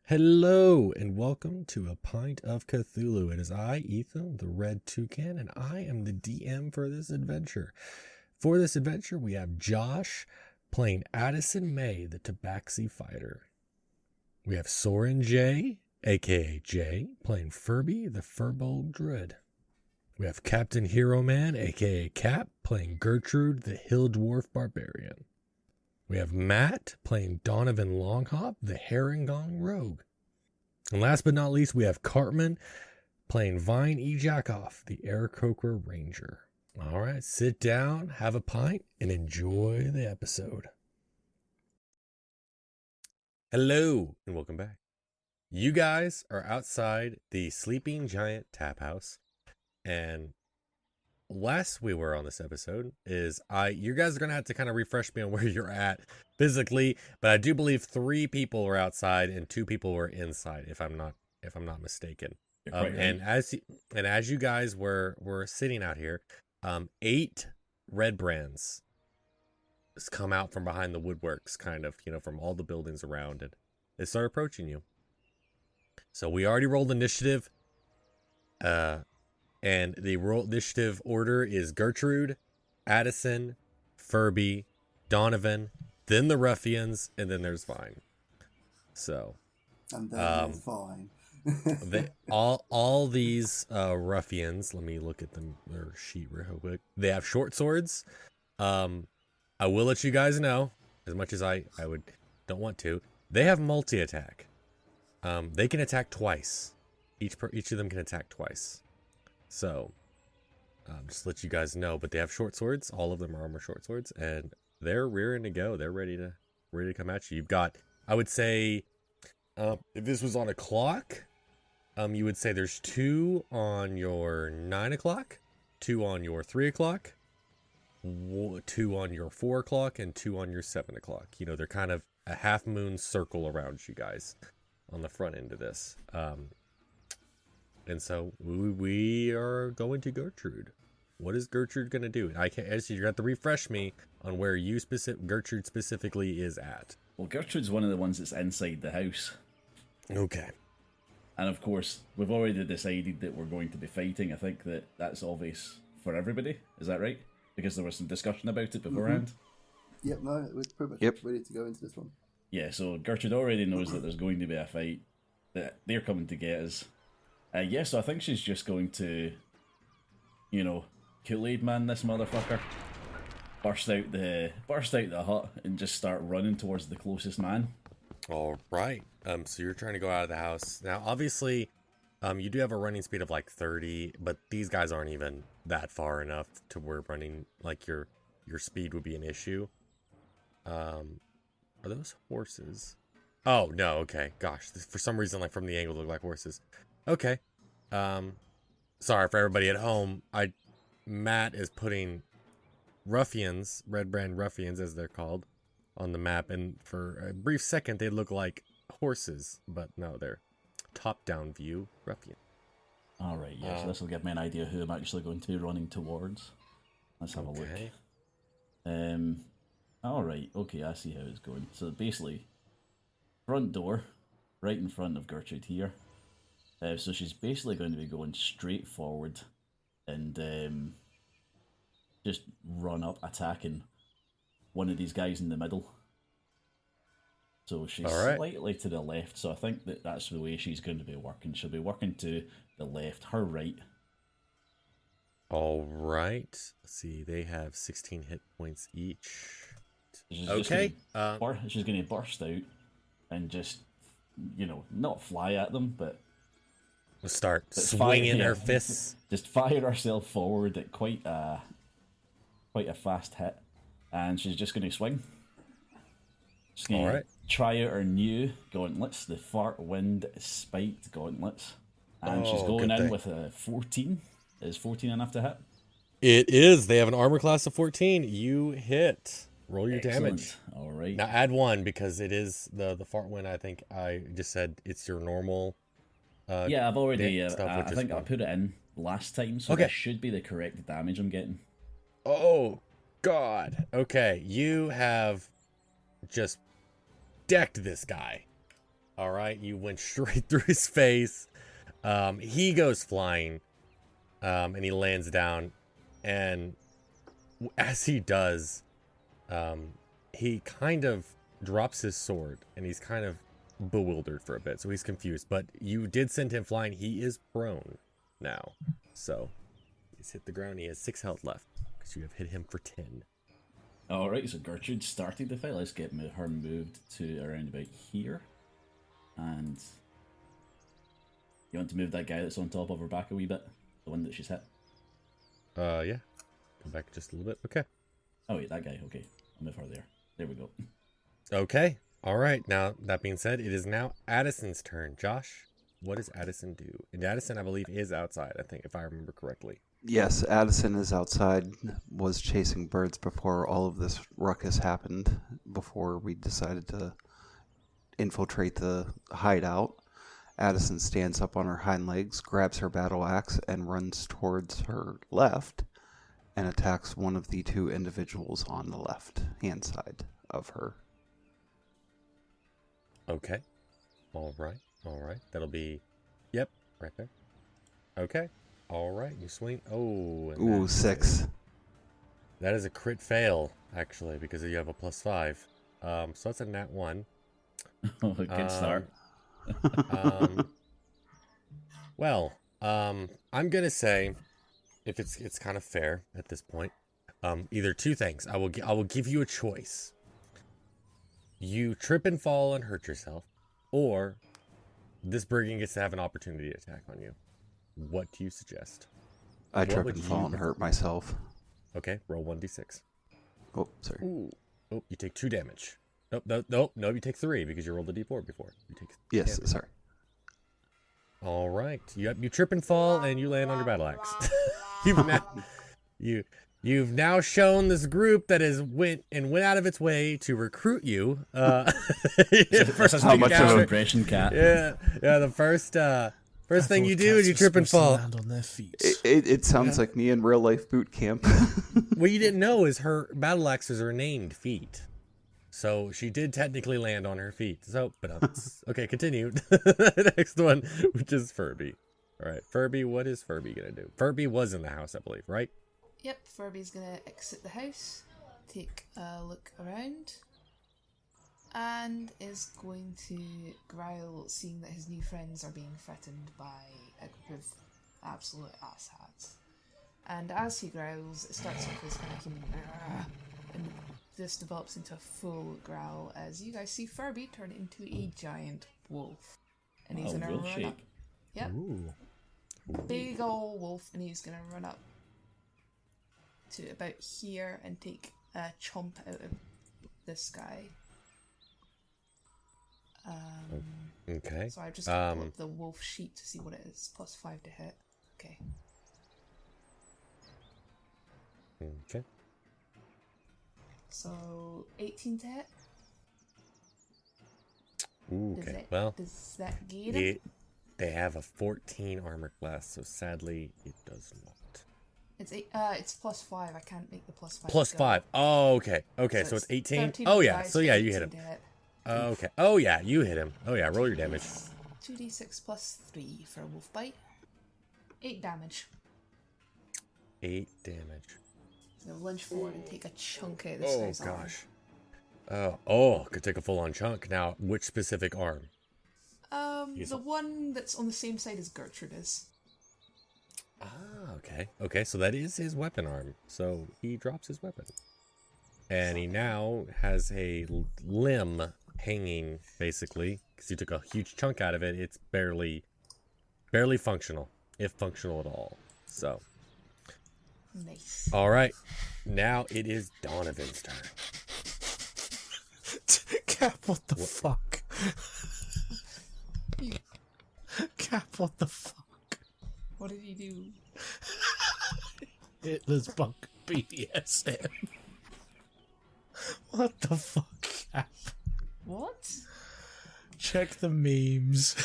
Hello and welcome to A Pint of Cthulhu. It is I, Ethan, the Red Toucan, and I am the DM for this adventure. For this adventure, we have Josh playing Addison May, the Tabaxi Fighter. We have Soren J, aka Jay, playing Furby, the Furbolg Druid. We have Captain Hero Man, aka Cap, playing Gertrude, the Hill Dwarf Barbarian. We have Matt playing Donovan Longhop, the Herringong Rogue. And last but not least, we have Cartman playing Vine E. Jackoff, the Aarakocra Ranger. All right, sit down, have a pint, and enjoy the episode. Hello, and welcome back. You guys are outside the Sleeping Giant Tap House, and last we were on this episode is you guys are gonna have to kind of refresh me on where you're at physically, but I do believe 3 people were outside and 2 people were inside, if I'm not mistaken. And as you guys were sitting out here, 8 redbrands has come out from behind the woodworks, kind of, from all the buildings around, and they start approaching you. So we already rolled initiative. And the initiative order is Gertrude, Addison, Furby, Donovan, then the Ruffians, and then there's Vine. So, and then there's Vine. all these Ruffians. Let me look at their sheet real quick. They have short swords. I will let you guys know, as much as I don't want to. They have multi-attack. They can attack twice. Each of them can attack twice. So, just to let you guys know, but they have short swords. All of them are armor short swords, and they're rearing to go. They're ready to come at you. You've got, I would say, if this was on a clock, you would say there's 2 on your 9 o'clock, 2 on your 3 o'clock, 2 on your 4 o'clock, and 2 on your 7 o'clock. They're kind of a half moon circle around you guys on the front end of this. And so we are going to Gertrude. What is Gertrude going to do? I can't. You're going to have to refresh me on where Gertrude specifically is at. Well, Gertrude's one of the ones that's inside the house. Okay. And of course, we've already decided that we're going to be fighting. I think that's obvious for everybody. Is that right? Because there was some discussion about it beforehand. Mm-hmm. Yep, no, we're pretty much ready to go into this one. Yeah, so Gertrude already knows that there's going to be a fight, that they're coming to get us. So I think she's just going to, Kool-Aid Man this motherfucker, burst out the hut and just start running towards the closest man. All right. So you're trying to go out of the house now. Obviously, you do have a running speed of like 30, but these guys aren't even that far enough to where running like your speed would be an issue. Are those horses? Oh no. Okay. Gosh, for some reason, like from the angle, they look like horses. Okay. Sorry for everybody at home. Matt is putting Ruffians, Red Brand Ruffians as they're called, on the map, and for a brief second they look like horses, but no, they're top-down view Ruffian. Alright, yeah, so this will give me an idea who I'm actually going to be running towards. Let's have a look. Alright, okay, I see how it's going. So basically, front door, right in front of Gertrude here. So she's basically going to be going straight forward and just run up attacking one of these guys in the middle. So she's slightly to the left, so I think that's the way she's going to be working. She'll be working to the left, her right. All right. Let's see, they have 16 hit points each. She's okay. She's going to burst out and just, not fly at them, but start swinging her fists. Just fire herself forward at quite a fast hit, and she's just going to swing. She's going to try out her new gauntlets, the Fart Wind Spiked gauntlets, and she's going in with a 14. Is 14 enough to hit? It is. They have an armor class of 14. You hit. Roll your damage. All right. Now add 1 because it is the Fart Wind. I think I just said it's your normal. Yeah, I've already. I think I put it in last time, so that should be the correct damage I'm getting. Oh, God. Okay, you have just decked this guy. All right, you went straight through his face. He goes flying, and he lands down. And as he does, he kind of drops his sword, and he's kind of bewildered for a bit, so he's confused. But you did send him flying. He is prone now, so he's hit the ground. He has 6 health left because you have hit him for 10. All right, so Gertrude started the fight. Let's get her moved to around about here, and you want to move that guy that's on top of her back a wee bit, the one that she's hit. Yeah. Come back just a little bit. Okay. Oh wait, that guy. Okay, I'll move her there. There we go. Okay. All right. Now, that being said, it is now Addison's turn. Josh, what does Addison do? And Addison, I believe, is outside, I think, if I remember correctly. Yes, Addison is outside, was chasing birds before all of this ruckus happened, before we decided to infiltrate the hideout. Addison stands up on her hind legs, grabs her battle axe, and runs towards her left and attacks one of the 2 individuals on the left-hand side of her. Okay. All right. All right. That'll be... Yep. Right there. Okay. All right. You swing. Oh. And Ooh, 6. That is a crit fail, actually, because you have a +5. So that's a nat 1. Oh, a good start. Well, I'm gonna say, if it's kind of fair at this point, either 2 things. I will give you a choice. You trip and fall and hurt yourself, or this brigand gets to have an opportunity to attack on you. What do you suggest? I trip and fall and hurt myself. Okay, roll 1d6. Oh, sorry. Ooh. Oh, you take 2 damage. Nope, you take 3 because you rolled a d4 before. You take Yes, damage. sorry. All right, you trip and fall and you land on your battle axe. You've now shown this group that went out of its way to recruit you. That's how much of an impression, Cat. Yeah. The first thing you do is you trip and fall. Land on their feet. It sounds like me in real life boot camp. What you didn't know is her battle axes are named feet. So she did technically land on her feet. So, but okay, continue. Next one, which is Furby. All right, Furby, what is Furby going to do? Furby was in the house, I believe, right? Yep, Furby's going to exit the house, take a look around, and is going to growl, seeing that his new friends are being threatened by a group of absolute asshats. And as he growls, it starts off as kind of human, and this develops into a full growl as you guys see Furby turn into a giant wolf. And he's going to run shape. up. Yep. Ooh. Big ol' wolf, and he's going to run up to about here and take a chomp out of this guy. Okay. So I've just got to pull up the wolf sheet to see what it is. +5 to hit. Okay. Okay. So 18 to hit. Ooh, okay. Well, does that get him? They have a 14 armor class, so sadly it does not. It's +5. I can't make the +5. +5. Oh, okay. Okay, so it's 18. Oh yeah. So yeah, you hit him. Okay. Oh yeah, you hit him. Oh yeah, roll your damage. 2d6 +3 for a wolf bite. 8 damage. 8 damage. So lunge forward and take a chunk out of this guy's arm. Could take a full-on chunk. Now, which specific arm? The one that's on the same side as Gertrude is. Ah, okay. Okay, so that is his weapon arm. So he drops his weapon. And he now has a limb hanging, basically, because he took a huge chunk out of it. It's barely functional, if functional at all. So. Nice. All right. Now it is Donovan's turn. Cap, what the fuck? Cap, what the fuck? What did he do? Hitler's bunk BDSM. What the fuck, Cap? What? Check the memes.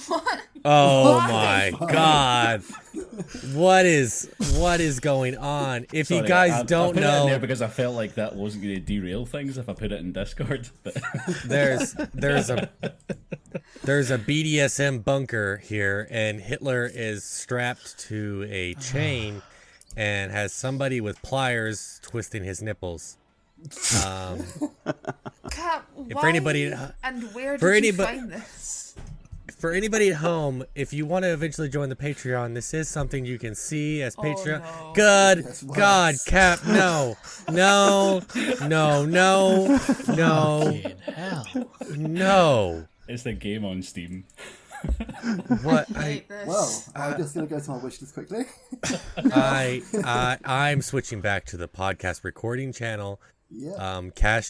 What? Oh What? my god. what is going on? If you Sorry, guys I don't put it in there know, because I felt like that wasn't going to derail things if I put it in Discord. But there's a BDSM bunker here, and Hitler is strapped to a chain and has somebody with pliers twisting his nipples. Cap, why For anybody, and where for did you anybody- find this? For anybody at home, if you want to eventually join the Patreon, this is something you can see as Patreon. no. Good Yes, God, worse. Cap, no, no, no, no, no, Fucking hell. no. it's the game on Steam. What I I hate this. Well, I'm just going to go to my wish list quickly. I'm switching back to the podcast recording channel. Yeah. Cap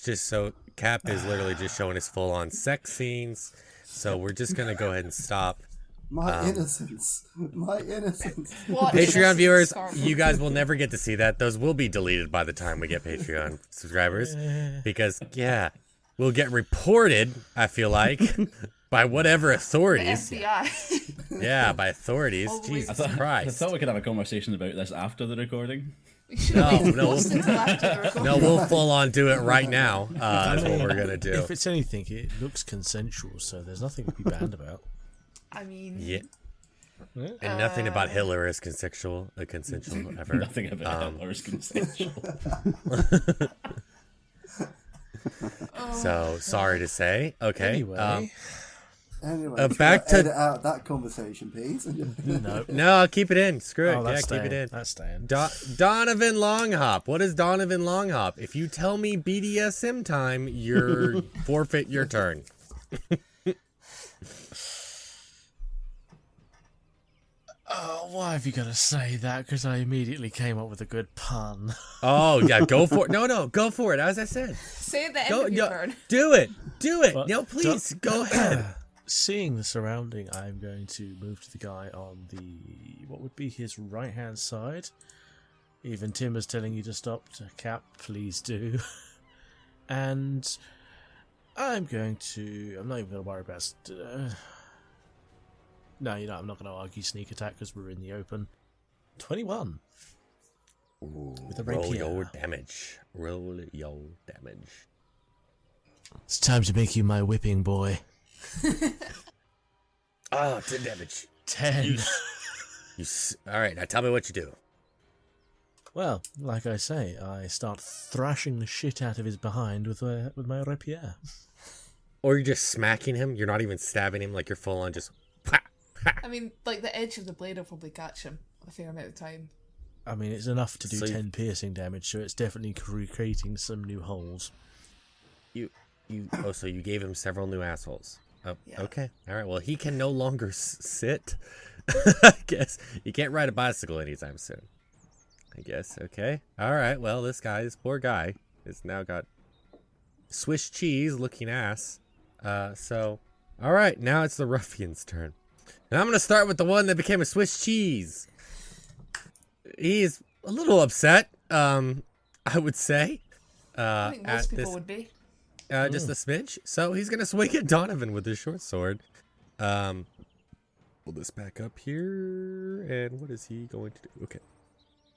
is literally just showing his full on sex scenes. So we're just gonna go ahead and stop. My innocence. My innocence. What Patreon is viewers, Scarlet? you guys will never get to see that. Those will be deleted by the time we get Patreon subscribers. Because we'll get reported, I feel like, by whatever The authorities. FBI. Yeah, by authorities. All the way Jesus to- I Christ. thought we could have a conversation about this after the recording. We should have No, post until after the recording. No, we'll full on do it right now. That's what we're gonna do. If it's anything, it looks consensual, so there's nothing to be banned about. I mean, Yeah. And nothing about Hitler is consensual ever. Nothing about Hitler is consensual. So sorry to say. Okay. Anyway, Anyway, back to- edit out that conversation, please. no. No, I'll keep it in. Screw it. Oh, Yeah, that's keep it staying. in. That's staying. Donovan Longhop. What is Donovan Longhop? If you tell me BDSM time, you're forfeit your turn. Oh, why have you got to say that? Because I immediately came up with a good pun. Oh yeah, go for it. No, go for it. As I said, say at the end go. of your turn. Do it. Do it. But No, please go ahead. Seeing the surrounding, I'm going to move to the guy on the what would be his right hand side. Even Tim is telling you to stop. To Cap, please do. And I'm going to. I'm not even going to worry about. No, you know, I'm not going to argue sneak attack because we're in the open. 21. With a Roll rapier. your damage. Roll your damage. It's time to make you my whipping boy. Oh, 10 damage. 10. All right, now tell me what you do. Well, like I say, I start thrashing the shit out of his behind with my rapier. Or you're just smacking him. You're not even stabbing him. Like you're full on just. Pa, pa. I mean, like the edge of the blade will probably catch him a fair amount of time. I mean, it's enough to do So you- 10 piercing damage, so it's definitely creating some new holes. So you gave him several new assholes. Oh, Yeah. okay. All right. Well, he can no longer sit. I guess he can't ride a bicycle anytime soon. I guess. Okay. All right. Well, this poor guy, has now got Swiss cheese looking ass. So, all right. Now it's the ruffian's turn, and I'm gonna start with the one that became a Swiss cheese. He's a little upset. I would say. I think most at people this. would be. Just a smidge. So he's gonna swing at Donovan with his short sword. Pull this back up here, and what is he going to do? Okay.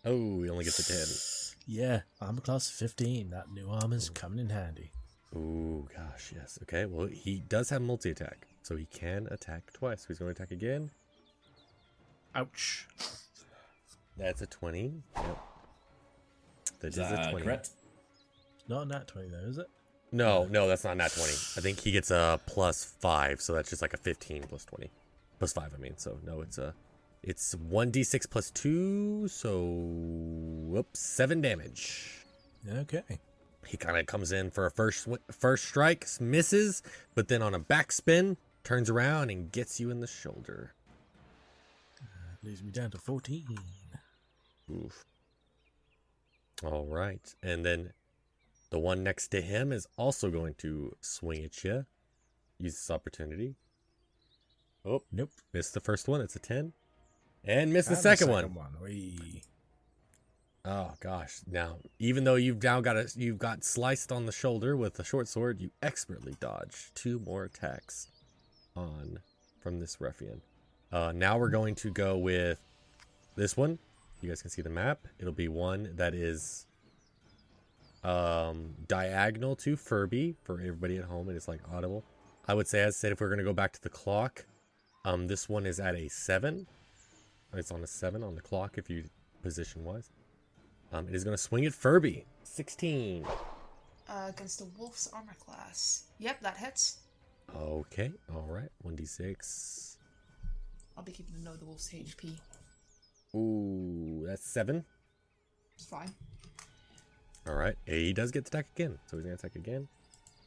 Oh, he only gets a 10. Yeah, I'm a class of 15. That new armor's coming in handy. Ooh, gosh, yes. Okay, well, he does have multi-attack, so he can attack twice. He's going to attack again. Ouch. That's a 20. Yep. That is Is that a a 20. crit? Not a nat 20 though, is it? No, that's not nat 20. I think he gets a +5, so that's just like a 15 plus 20. Plus 5, I mean. So, no, it's 1d6 plus 2, so 7 damage. Okay. He kind of comes in for a first strike, misses, but then on a backspin, turns around and gets you in the shoulder. Leaves me down to 14. Oof. All right. And then the one next to him is also going to swing at you. Use this opportunity. Oh, Nope. missed the first one. It's a 10. And missed the And second one. Whee. Oh gosh! Now, even though you've got sliced on the shoulder with a short sword, you expertly dodge 2 more attacks from this ruffian. Now we're going to go with this one, you guys can see the map. It'll be one that is diagonal to Furby for everybody at home. It is like audible. I would say, as I said, if we're gonna go back to the clock, this one is at a 7. It's on a 7 on the clock if you position wise. It is gonna swing at Furby. 16. Against the wolf's armor class. Yep, that hits. Okay, all right. 1d6. I'll be keeping a note of the wolf's HP. Ooh, that's 7. It's fine. All right, he does get to attack again, so he's gonna attack again,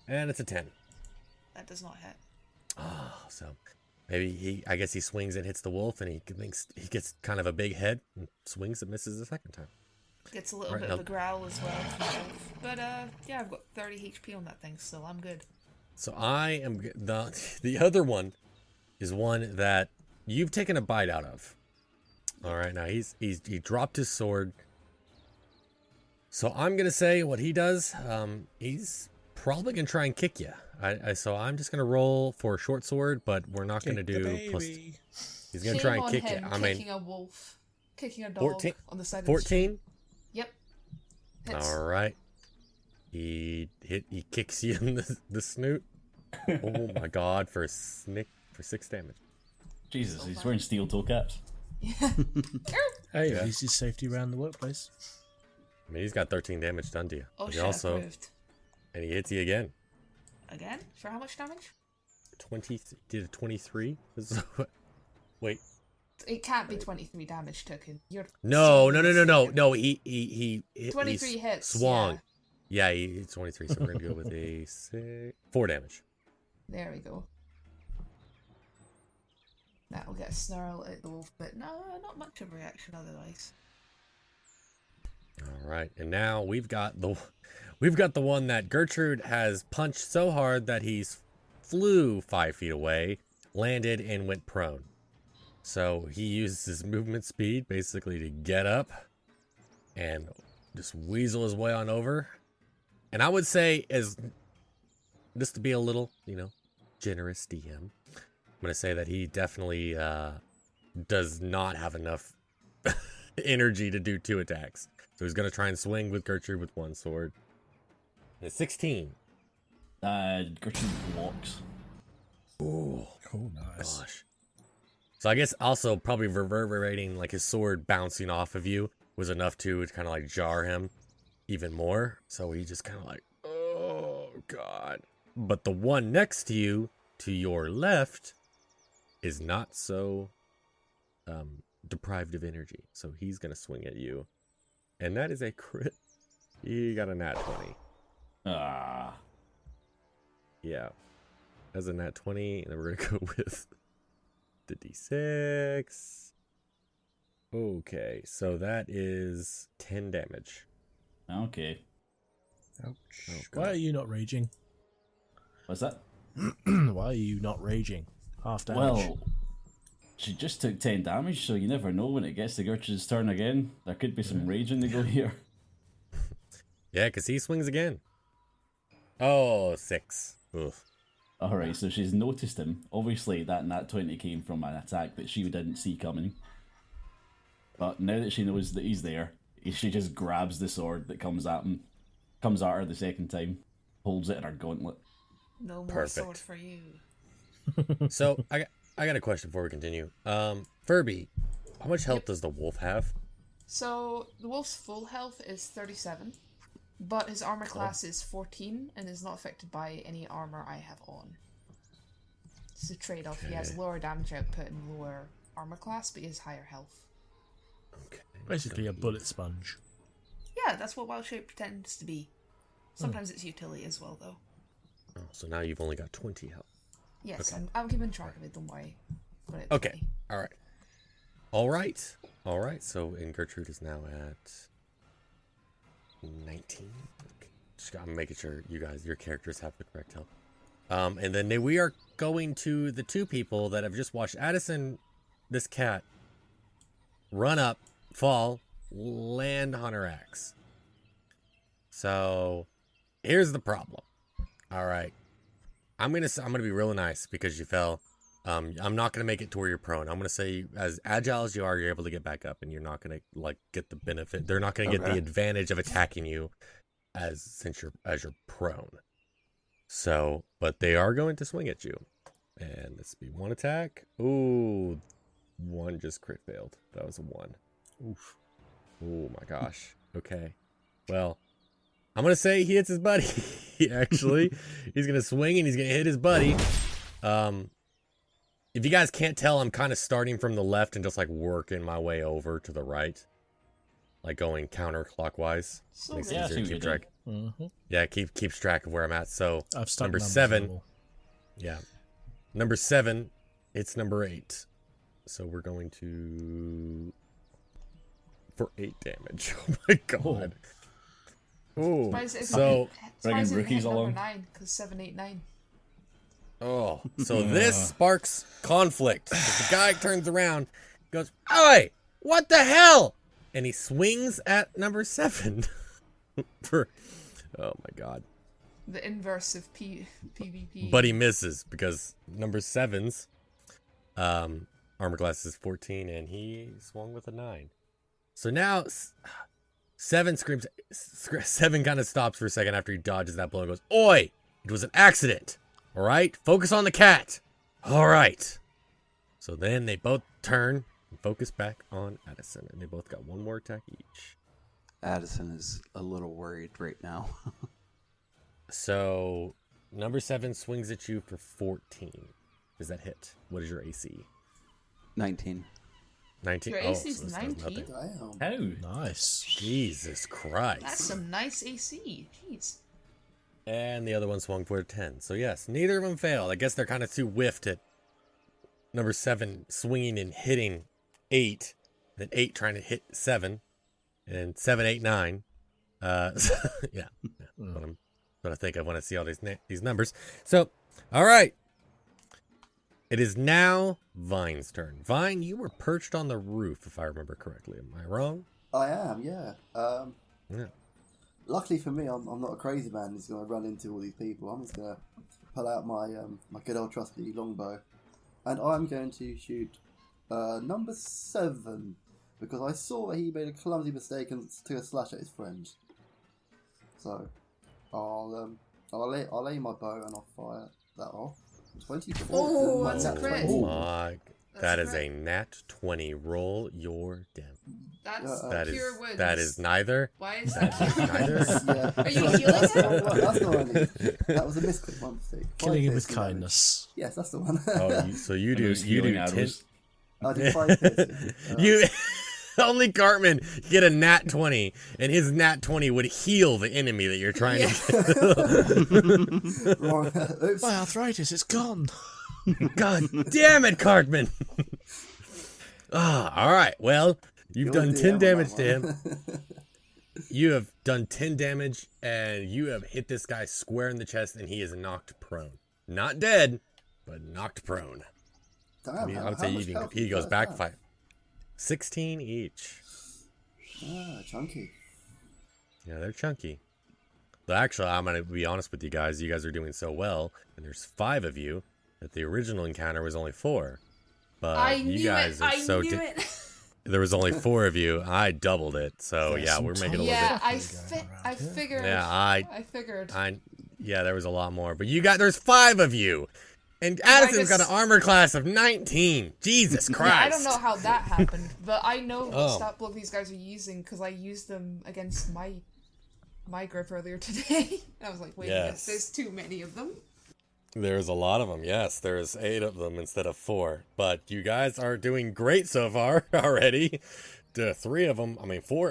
and it's a 10. That does not hit. Oh, so maybe I guess he swings and hits the wolf, and he thinks he gets kind of a big head and swings and misses the second time. Gets a little Right, bit now- of a growl as well from the wolf. But yeah, I've got 30 HP on that thing, so I'm good. So I am the other one is one that you've taken a bite out of. All right, now he dropped his sword. So I'm gonna say what he does. He's probably gonna try and kick you. So I'm just gonna roll for a short sword, but we're not gonna Kick the do plus. baby. He's gonna Shame try and on kick you. him I mean, kicking a wolf, kicking a dog 14 on the side of the street. 14. Yep. Hits. All right. He kicks you in the snoot. Oh my god, for 6 damage. Jesus, So he's fun. wearing steel toe caps. Hey, Yeah. at least he's safety around the workplace. I mean, he's got 13 damage done to you. Oh But he shit, also, approved. and he hits you again. Again? For how much damage? 20 did a 23. Wait, It can't be 23 damage token. You're no. so He 23 hits, swung. Yeah, he's 23. So we're gonna go with a 4 damage. There we go. That'll get a snarl at the wolf, but no, not much of a reaction otherwise. All right, and now we've got the one that Gertrude has punched so hard that he's flew 5 feet away, landed, and went prone. So he uses his movement speed basically to get up and just weasel his way on over. And I would say, as just to be a little, generous DM, I'm gonna say that he definitely does not have enough energy to do 2 attacks. So he's gonna try and swing with Gertrude with 1 sword. And it's 16. Gertrude blocks. Ooh, Oh, nice. gosh. So I guess also probably reverberating, like his sword bouncing off of you, was enough to kind of like jar him even more. So he just kind of like, oh god. But the one next to you, to your left, is not so deprived of energy. So he's gonna swing at you, and that is a crit. He got a nat 20. Ah. Yeah, that's a nat 20, and then we're gonna go with the d6. Okay, so that is 10 damage. Okay. Ouch. Oh, Why God. are you not raging? What's that? Why are you not raging? Half damage. Well, she just took 10 damage, so you never know when it gets to Gertrude's turn again. There could be some rage in the go here. Yeah, because he swings again. Oh, 6. Oof. Alright, so she's noticed him. Obviously, that nat 20 came from an attack that she didn't see coming. But now that she knows that he's there, she just grabs the sword that comes at her the second time, holds it in her gauntlet. No more Perfect. sword for you. So I got a question before we continue. Furby, how much health does the wolf have? So the wolf's full health is 37, but his armor class is 14 and is not affected by any armor I have on. It's a trade-off. He has Okay. lower damage output and lower armor class, but he has higher health. Okay. Basically a bullet sponge. Yeah, that's what wild shape pretends to be. Sometimes it's utility as well, though. Oh, so now you've only got 20 health. Yes, Okay. I'm keeping track of it. Don't worry. Got it, Okay. 20. All right. All right. All right. So, and Gertrude is now at 19. Okay. Just I'm making sure your characters have the correct health. And then we are going to the 2 people that have just watched Addison, this cat, run up, fall, land on her axe. So, here's the problem. All right. I'm gonna be real nice because you fell. I'm not gonna make it to where you're prone. I'm gonna say as agile as you are, you're able to get back up, and you're not gonna like get the benefit. They're not gonna get the advantage of attacking you since you're prone. So, but they are going to swing at you, and this will be one attack. Ooh, one just crit failed. That was a 1. Oof. Oh my gosh. Okay. Well, I'm gonna say he hits his buddy. Actually, he's gonna swing and he's gonna hit his buddy. If you guys can't tell, I'm kind of starting from the left and just like working my way over to the right, like going counterclockwise. So Makes it Yeah, I easier see to what keep you're track. Mm-hmm. Yeah, keeps track of where I'm at. So I've stuck number numbers 7. on the wall. Yeah, number 7. It's number 8. So we're going to for 8 damage. Oh my god. Oh, Surprised it so Bringing surprised it rookies hit number along. 9 because 7, 8, 9. oh, so this sparks conflict. The guy turns around, goes, "Oi, what the hell?" And he swings at number 7. For, oh my god. The inverse of PvP. But he misses because number 7's armor class is 14 and he swung with a 9. So now 7 screams. 7 kind of stops for a second after he dodges that blow and goes, "Oi, it was an accident. All right, focus on the cat. All right." So then they both turn and focus back on Addison, and they both got one more attack each. Addison is a little worried right now. So number 7 swings at you for 14. Does that hit? What is your AC? 19. 19. Your Oh, AC is so this does 19? nothing. Damn. How? Nice. Jesus Christ. That's some nice AC. Jeez. And the other one swung for a 10. So yes, neither of them failed. I guess they're kind of too whiffed at number 7 swinging and hitting 8, then 8 trying to hit 7, and 7, 8, 9. So, yeah. But I think I want to see all these numbers. So, all right. It is now Vine's turn. Vine, you were perched on the roof, if I remember correctly. Am I wrong? I am, yeah. Yeah. Luckily for me, I'm not a crazy man who's going to run into all these people. I'm just going to pull out my my good old trusty longbow, and I'm going to shoot number 7 because I saw that he made a clumsy mistake and took a slash at his friend. So I'll lay my bow and I'll fire that off. 24. Oh, that's a Nat crit. 20. My, That's that is correct. a nat 20. Roll your damage. That's That is pure wounds. that is neither. Why is that? Neither. Yeah. Are you healing That's him? not what I need. That was a misclick, one mistake. Killing him 5 with piercing damage. kindness. Yes, that's the one. Oh, so you And do those you do healing 10. arrows. I did 5 piercing. You only Cartman get a nat 20, and his nat 20 would heal the enemy that you're trying to kill. Wrong. Oops. My arthritis, it's gone. God damn it, Cartman! All right. Well, you've You're done the 10 DM damage on to that him. one. You have done 10 damage, and you have hit this guy square in the chest, and he is knocked prone. Not dead, but knocked prone. Damn, I mean, I would how say much health he do you goes guys back have? 5. 16 each. Ah, chunky. Yeah, they're chunky. But actually, I'm going to be honest with you guys. You guys are doing so well, and there's 5 of you, that the original encounter was only 4. But I you knew guys it. are I so... knew it. There was only 4 of you. I doubled it. So, There's yeah, some we're making a little Yeah, bit... I figured. Yeah, I figured. yeah, there was a lot more. But there's 5 of you. And Addison's got an armor class of 19. Jesus Christ. Yeah, I don't know how that happened, but I know what Oh. stat block these guys are using because I used them against my group earlier today. I was like, wait a minute, Yes. there's too many of them. There's a lot of them. Yes, there's 8 of them instead of 4. But you guys are doing great so far already. 3 of them, 4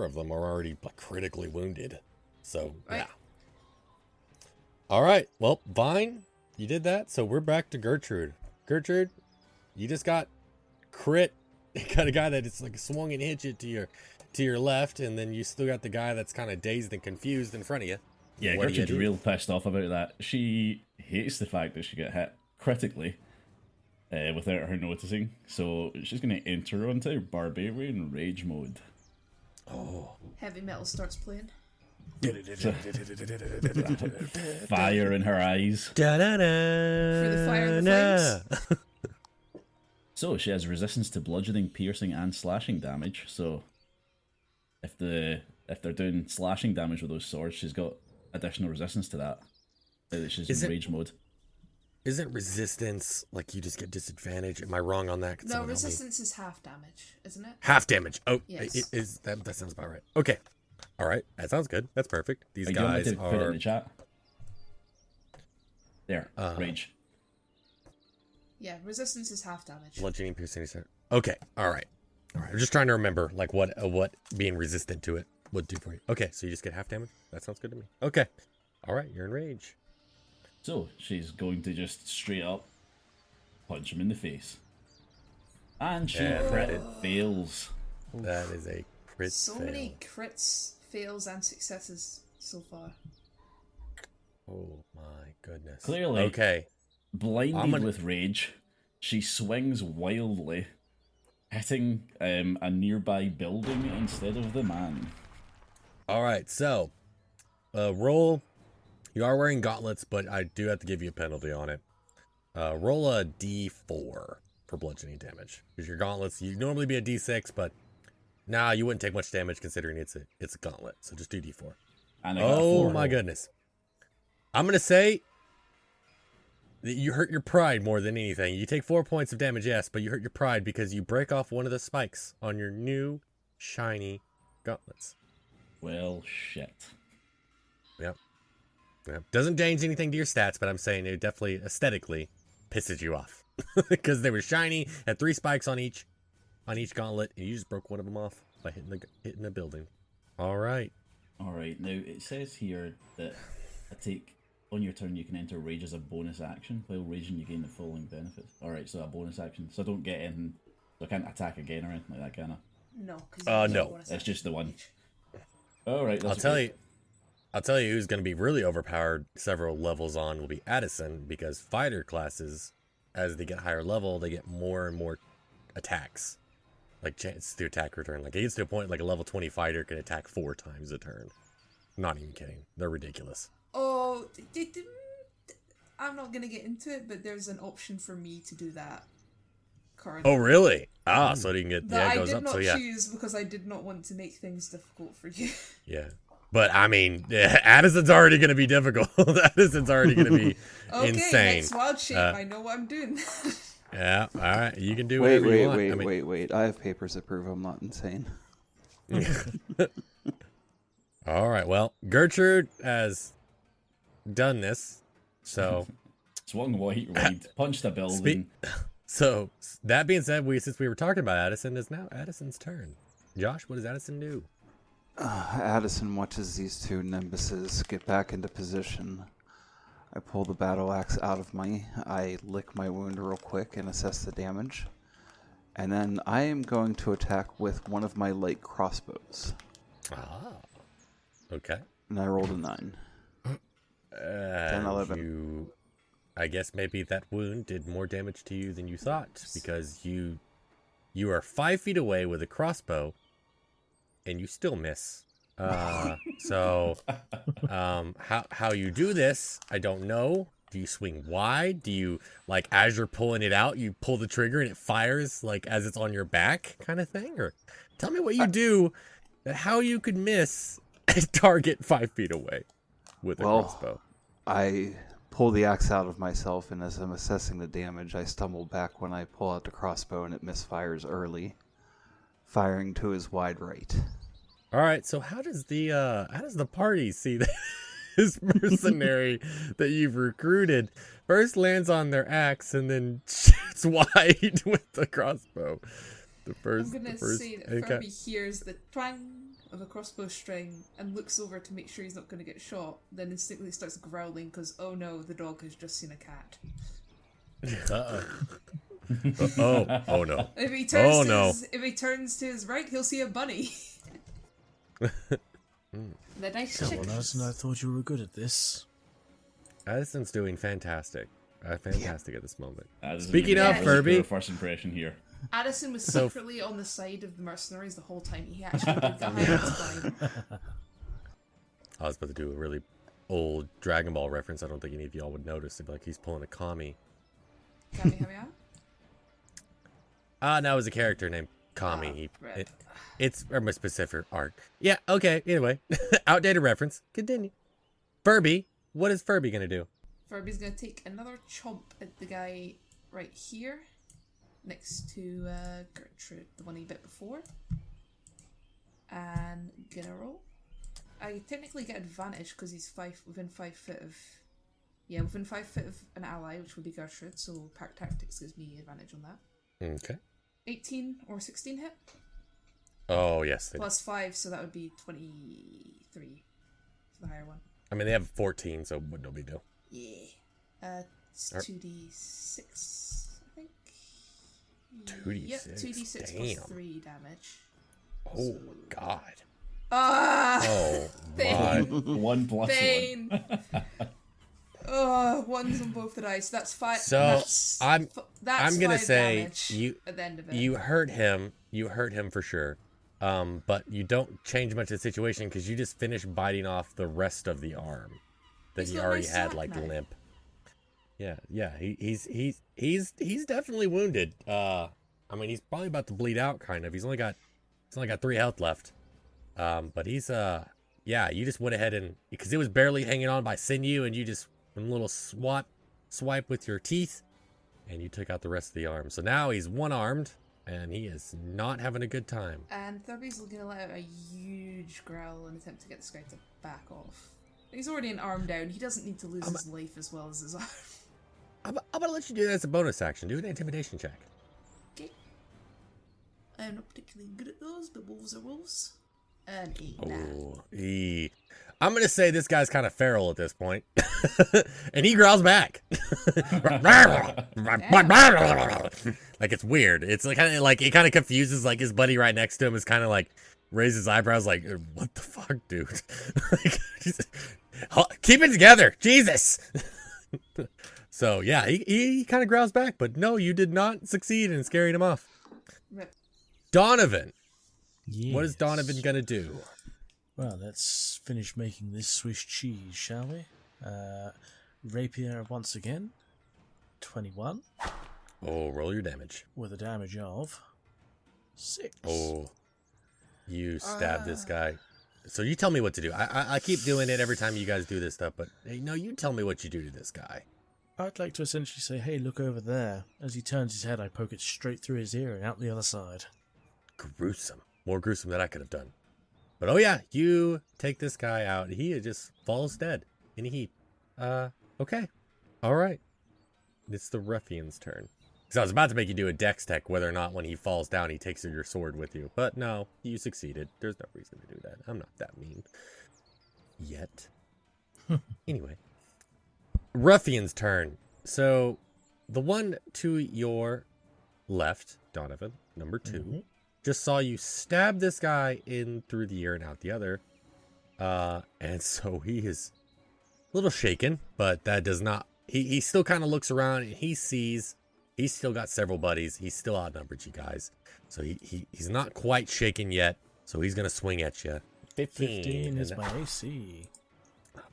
of them are already like, critically wounded. So, Right. yeah. All right. Well, Vine, you did that. So we're back to Gertrude. Gertrude, you just got crit. You got a guy that it's like swung and hit you to your left, and then you still got the guy that's kind of dazed and confused in front of you. Yeah, What do you Gertrude's do? real pissed off about that. She hates the fact that she got hit critically without her noticing. So she's going to enter onto Barbarian Rage mode. Heavy metal starts playing. Fire in her eyes. Da-da-da, Through the fire and the flames. So she has resistance to bludgeoning, piercing, and slashing damage. So if they're doing slashing damage with those swords, she's got additional resistance to that. She's in rage mode. Isn't resistance like you just get disadvantage? Am I wrong on that? Could No, someone help me? resistance is half damage, isn't it? Half damage. Oh, Yes. it is that sounds about right. Okay. All right. That sounds good. That's perfect. These Do you want me guys to put it in are the chat? There, rage. Yeah, resistance is half damage. bludgeoning, piercing. Okay. All right. All right. I'm just trying to remember like what being resistant to it would do for you. Okay, so you just get half damage. That sounds good to me. Okay. All right. You're in rage. So she's going to just straight up punch him in the face. And she fails. That is a crit So fail. many crits, fails, and successes so far. Oh my goodness. Clearly. Okay. Blinded with rage, she swings wildly, hitting a nearby building instead of the man. All right. So, roll. You are wearing gauntlets, but I do have to give you a penalty on it. Roll a D4 for bludgeoning damage. Because your gauntlets, you normally be a D6, but nah, you wouldn't take much damage considering it's a gauntlet. So just do D4. And I got a Oh 4. my goodness. I'm gonna say that you hurt your pride more than anything. You take 4 points of damage, yes, but you hurt your pride because you break off one of the spikes on your new shiny gauntlets. Well, shit. Yep. Doesn't change anything to your stats, but I'm saying it definitely aesthetically pisses you off because they were shiny, had 3 spikes on each gauntlet, and you just broke one of them off by hitting the building. All right. All right. Now it says here that on your turn you can enter rage as a bonus action. While raging, you gain the following benefits. All right, so a bonus action. So I don't get in. So I can't attack again or anything like that, can I? No, because no. It's just the one. All right. I'll tell you who's going to be really overpowered several levels on will be Addison, because fighter classes, as they get higher level, they get more and more attacks. Like chance to attack return. Like it gets to a point like a level 20 fighter can attack 4 times a turn. I'm not even kidding. They're ridiculous. Oh, I'm not gonna get into it, but there's an option for me to do that. Currently. Oh really? So you can get That it I goes did up. not So yeah. choose because I did not want to make things difficult for you. Yeah. But I mean, Addison's already going to be difficult. Addison's already going to be Okay, insane. next wild shape. I know what I'm doing. Yeah. All right. You can do whatever you want. Wait. I have papers that prove I'm not insane. All right. Well, Gertrude has done this. So Swung wide, punched a building. So that being said, since we were talking about Addison, it's now Addison's turn. Josh, what does Addison do? Addison watches these 2 nimbuses get back into position. I pull the battle axe out of me. I lick my wound real quick and assess the damage. And then I am going to attack with one of my light crossbows. Ah. Okay. And I rolled a 9. 10, 11. I guess maybe that wound did more damage to you than you thought, because you are 5 feet away with a crossbow, and you still miss. So, how you do this, I don't know. Do you swing wide? Do you, like, as you're pulling it out, you pull the trigger and it fires, like, as it's on your back kind of thing? Or tell me what you do, how you could miss a target 5 feet away with a crossbow. I pull the axe out of myself, and as I'm assessing the damage, I stumble back when I pull out the crossbow, and it misfires early, firing to his wide right. All right, so how does the party see this mercenary that you've recruited first lands on their axe and then shoots wide with the crossbow? I'm gonna say that Furby hears the twang of a crossbow string and looks over to make sure he's not going to get shot, then instinctively starts growling because, oh no, the dog has just seen a cat. Oh no. If he turns to his right, he'll see a bunny. The nice Come chicken. on, Addison, I thought you were good at this. Addison's doing fantastic. Fantastic at this moment. Addison, Speaking that of was Furby, your first impression here. Addison was secretly on the side of the mercenaries the whole time. He actually did the Highlands climb. I was about to do a really old Dragon Ball reference. I don't think any of y'all would notice. It'd be like he's pulling a kami. Kamehameha? No, it was a character named Kami. Rip. It's from a specific arc. Yeah, okay, anyway. Outdated reference. Continue. Furby. What is Furby going to do? Furby's gonna take another chomp at the guy right here, next to Gertrude, the one he bit before. And gonna roll. I technically get advantage because he's within 5 foot of... Yeah, within 5 foot of an ally, which would be Gertrude, so Pack Tactics gives me advantage on that. Okay. 18 or 16 hit. Oh, yes. Plus 5, so that would be 23 for the higher one. I mean, they have 14, so no big deal. Yeah. It's 2d6, I think. 2d6? Yep, 2d6 Damn. plus 3 damage. Oh, God. Ah! Oh, my. Pain! 1 plus 1. Pain! Oh, ones on both the dice. That's 5. So, that's I'm gonna 5 say damage you at the end of it. you hurt him. You hurt him for sure. But you don't change much of the situation because you just finished biting off the rest of the arm that He's he got a already nice had sack like now. limp. Yeah. He's definitely wounded. I mean, he's probably about to bleed out. Kind of. He's only got 3 health left. But he's yeah. You just went ahead and because it was barely hanging on by sinew, and you just a little swipe with your teeth, and you took out the rest of the arm. So now he's one-armed. And he is not having a good time. And Thurby's going to let out a huge growl and attempt to get this guy to back off. He's already an arm down. He doesn't need to lose his life as well as his arm. I'm gonna let you do that as a bonus action. Do an intimidation check. Okay. I'm not particularly good at those, but wolves are wolves. An 8 now. Oh, I'm gonna say this guy's kind of feral at this point, and he growls back. Like it's weird. It's like kind of like it kind of confuses like his buddy right next to him is kind of like raises his eyebrows like what the fuck, dude? Like, keep it together, Jesus. So yeah, he kind of growls back, but no, you did not succeed in scaring him off. Rip. Donovan, Yes. what is Donovan gonna do? Well, let's finish making this Swiss cheese, shall we? Rapier once again. 21. Oh, roll your damage. With a damage of 6. Oh, you stabbed this guy. So you tell me what to do. I keep doing it every time you guys do this stuff, but hey, no, you tell me what you do to this guy. I'd like to essentially say, hey, look over there. As he turns his head, I poke it straight through his ear and out the other side. Gruesome. More gruesome than I could have done. But oh yeah, you take this guy out. He just falls dead in a heap. Okay. All right. It's the ruffian's turn. Because I was about to make you do a dex tech whether or not when he falls down he takes your sword with you. But no, you succeeded. There's no reason to do that. I'm not that mean. Yet. Anyway. Ruffian's turn. So, the one to your left, Donovan, number 2, just saw you stab this guy in through the ear and out the other. And so he is a little shaken, but that does not... He still kind of looks around and he sees... He's still got several buddies. He's still outnumbered you guys. So he's not quite shaken yet. So he's going to swing at you. 15 is my AC.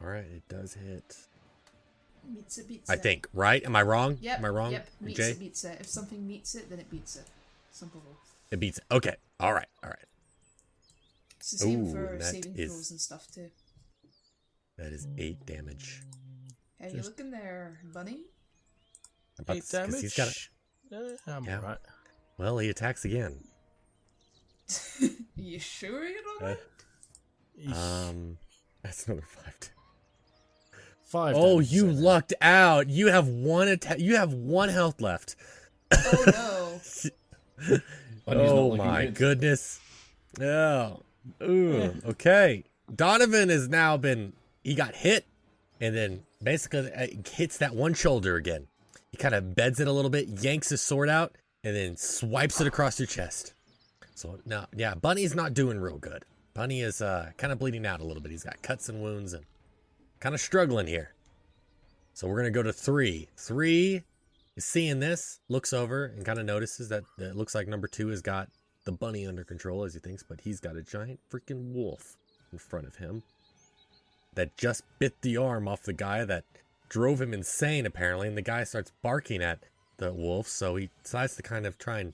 All right, it does hit. Meets it, beats I it. think, right? Am I wrong? Yep. Am I wrong? Yep. Meets Jay? it, beats it. If something meets it, then it beats it. Simple. It beats it. Okay. All right. It's the same Ooh, for that saving is- throws and stuff too. That is 8 damage. How you looking there, bunny? About 8 to- 'cause damage? He's got I'm Yeah. alright. well, he attacks again. You sure you don't like? That's another 5. 5 Oh, damage, you so then. lucked out. You have one attack. You have 1 health left. Oh no. Bunny's not Oh looking my good. goodness. Oh. Ooh. Okay. Donovan has now been. He got hit, and then basically hits that one shoulder again. He kind of beds it a little bit, yanks his sword out, and then swipes it across your chest. So now, yeah, Bunny's not doing real good. Bunny is kind of bleeding out a little bit. He's got cuts and wounds and kind of struggling here. So we're gonna go to 3. 3 is seeing this, looks over, and kind of notices that it looks like number 2 has got the bunny under control as he thinks, but he's got a giant freaking wolf in front of him that just bit the arm off the guy that drove him insane apparently, and the guy starts barking at the wolf, so he decides to kind of try and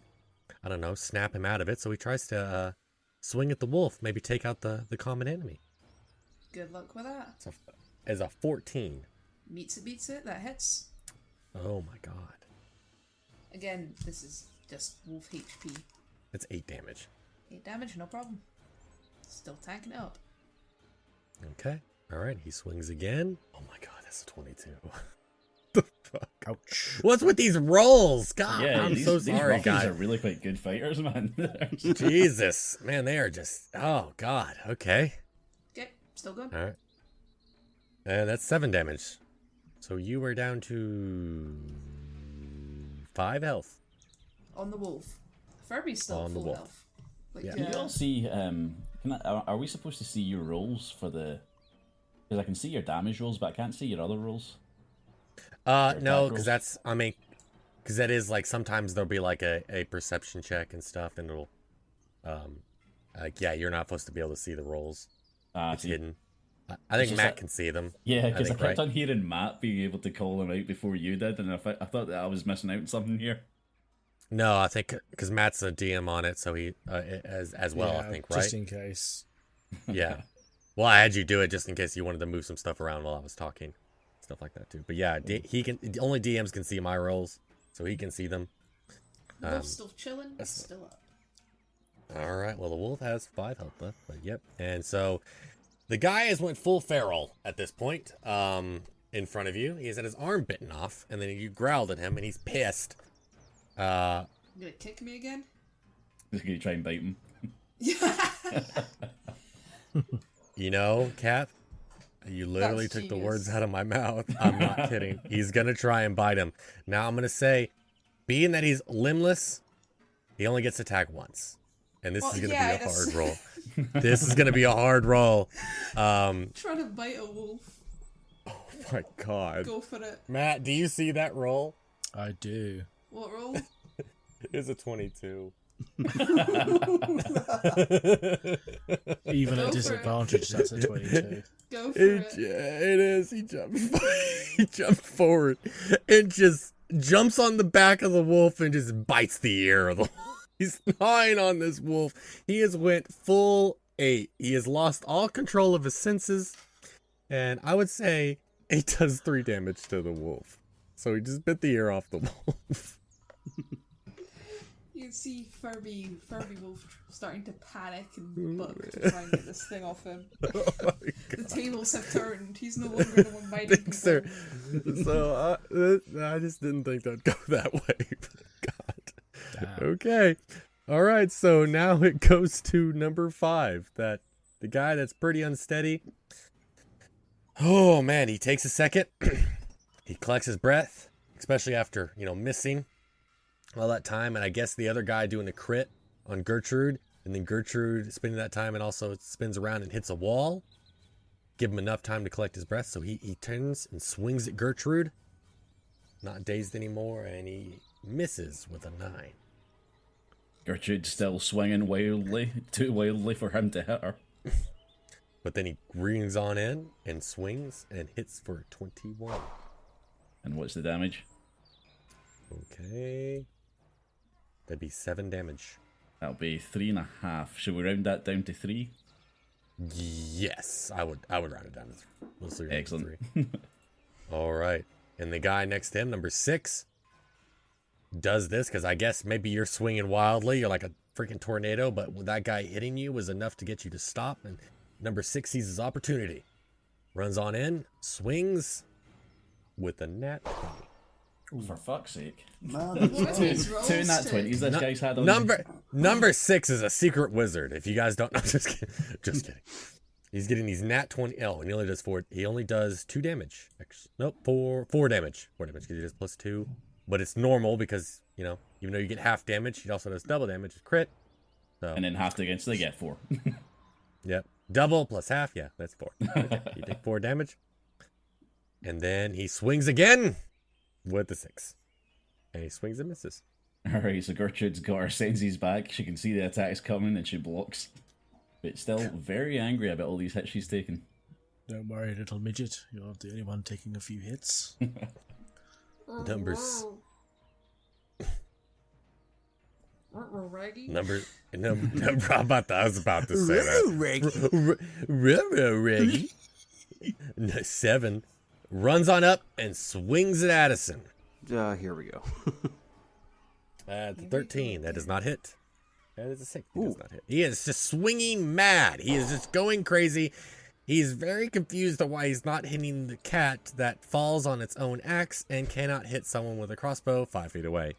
I don't know, snap him out of it. So he tries to swing at the wolf, maybe take out the common enemy. Good luck with that. So as a 14. Meets it, beats it. That hits. Oh my god. Again, this is just wolf HP. That's 8 damage. 8 damage, no problem. Still tanking it up. Okay. All right. He swings again. Oh my god, that's a 22. The fuck? Ouch. What's with these rolls? God, Yeah, I'm these, so these sorry, ruffians guys. are really quite good fighters, man. Jesus, man, they are just. Oh god. Okay. Okay, still good. All right. And that's 7 damage. So you are down to 5 health. On the wolf. Furby's still On the full wolf. health. Like, Yeah. Can you all see? Are we supposed to see your rolls for the? Because I can see your damage rolls, but I can't see your other rolls. No, attack because rolls? that's. I mean, because that is like sometimes there'll be like a perception check and stuff, and it'll, like yeah, you're not supposed to be able to see the rolls. It's See. hidden. I think just Matt that- can see them. Yeah, because I think, kept right? on hearing Matt being able to call them out before you did, and I thought that I was missing out on something here. No, I think because Matt's a DM on it, so he as well. Yeah, I think right. just in case. Yeah. Well, I had you do it just in case you wanted to move some stuff around while I was talking, stuff like that too. But yeah, he can. Only DMs can see my rolls, so he can see them. Wolf's still chilling, still up. All right. Well, the wolf has 5 health left, but yep. And so the guy has went full feral at this point. In front of you, he has had his arm bitten off, and then you growled at him, and he's pissed. You gonna kick me again? Just gonna try and bite him. You know, Cap, you literally That's took the genius. words out of my mouth. I'm not kidding. He's gonna try and bite him. Now I'm gonna say, being that he's limbless, he only gets attacked once. And this Well, is gonna yeah, be a that's- hard roll. This is gonna be a hard roll. Trying to bite a wolf. Oh my god. Go for it. Matt, do you see that roll? I do. What roll? It's a 22. Even Go at for disadvantage, that's a 22. Go for It it. is. He jumped forward and just jumps on the back of the wolf and just bites the ear of the wolf. He's gnawing on this wolf. He has went full 8. He has lost all control of his senses, and I would say he does 3 damage to the wolf. So he just bit the ear off the wolf. You can see Furby Wolf starting to panic and buck to try and get this thing off him. Oh my The tables have turned. He's no longer the one biting people. Sir. So I just didn't think that'd go that way. God. Damn. Okay. All right. So now it goes to number 5. That the guy that's pretty unsteady. Oh man, he takes a second. He collects his breath, especially after missing all that time, and I guess the other guy doing a crit on Gertrude, and then Gertrude spending that time and also spins around and hits a wall. Give him enough time to collect his breath, so he turns and swings at Gertrude. Not dazed anymore, and he misses with a 9. Gertrude's still swinging wildly, too wildly for him to hit her. But then he rings on in and swings and hits for 21. And what's the damage? Okay. That'd be 7 damage. That'll be 3.5. Should we round that down to 3? Yes, I would round it down to 3. We'll see. Excellent. 3. All right. And the guy next to him, number 6, does this because I guess maybe you're swinging wildly. You're like a freaking tornado, but that guy hitting you was enough to get you to stop. And number 6 sees his opportunity. Runs on in, swings with a nat 20. For fuck's sake. Man, What are these rolls? Two nat to- 20s this Nu- guy's had on Number 6 is a secret wizard. If you guys don't know, just kidding. Just kidding. He's getting these nat 20. Oh, and he only does 4. He only does 2 damage. Actually, nope, 4 damage. 4 damage because he does plus 2. But it's normal because even though you get half damage, he also does double damage. Crit. So And then half against they get 4. yep, double plus half. Yeah, that's 4. Okay, you take 4 damage, and then he swings again with the 6, and he swings and misses. Alright, so Gertrude's got her senses back. She can see the attacks coming and she blocks. But still very angry about all these hits she's taken. Don't worry, little midget. You're the only one taking a few hits. Reggie. Number I was about to say that. Reggie. 7 runs on up and swings at Addison. Here we go. That's a 13. That does not hit. That is a 6. He does not hit. He is just swinging mad. He is just going crazy. He's very confused on why he's not hitting the cat that falls on its own axe and cannot hit someone with a crossbow 5 feet away.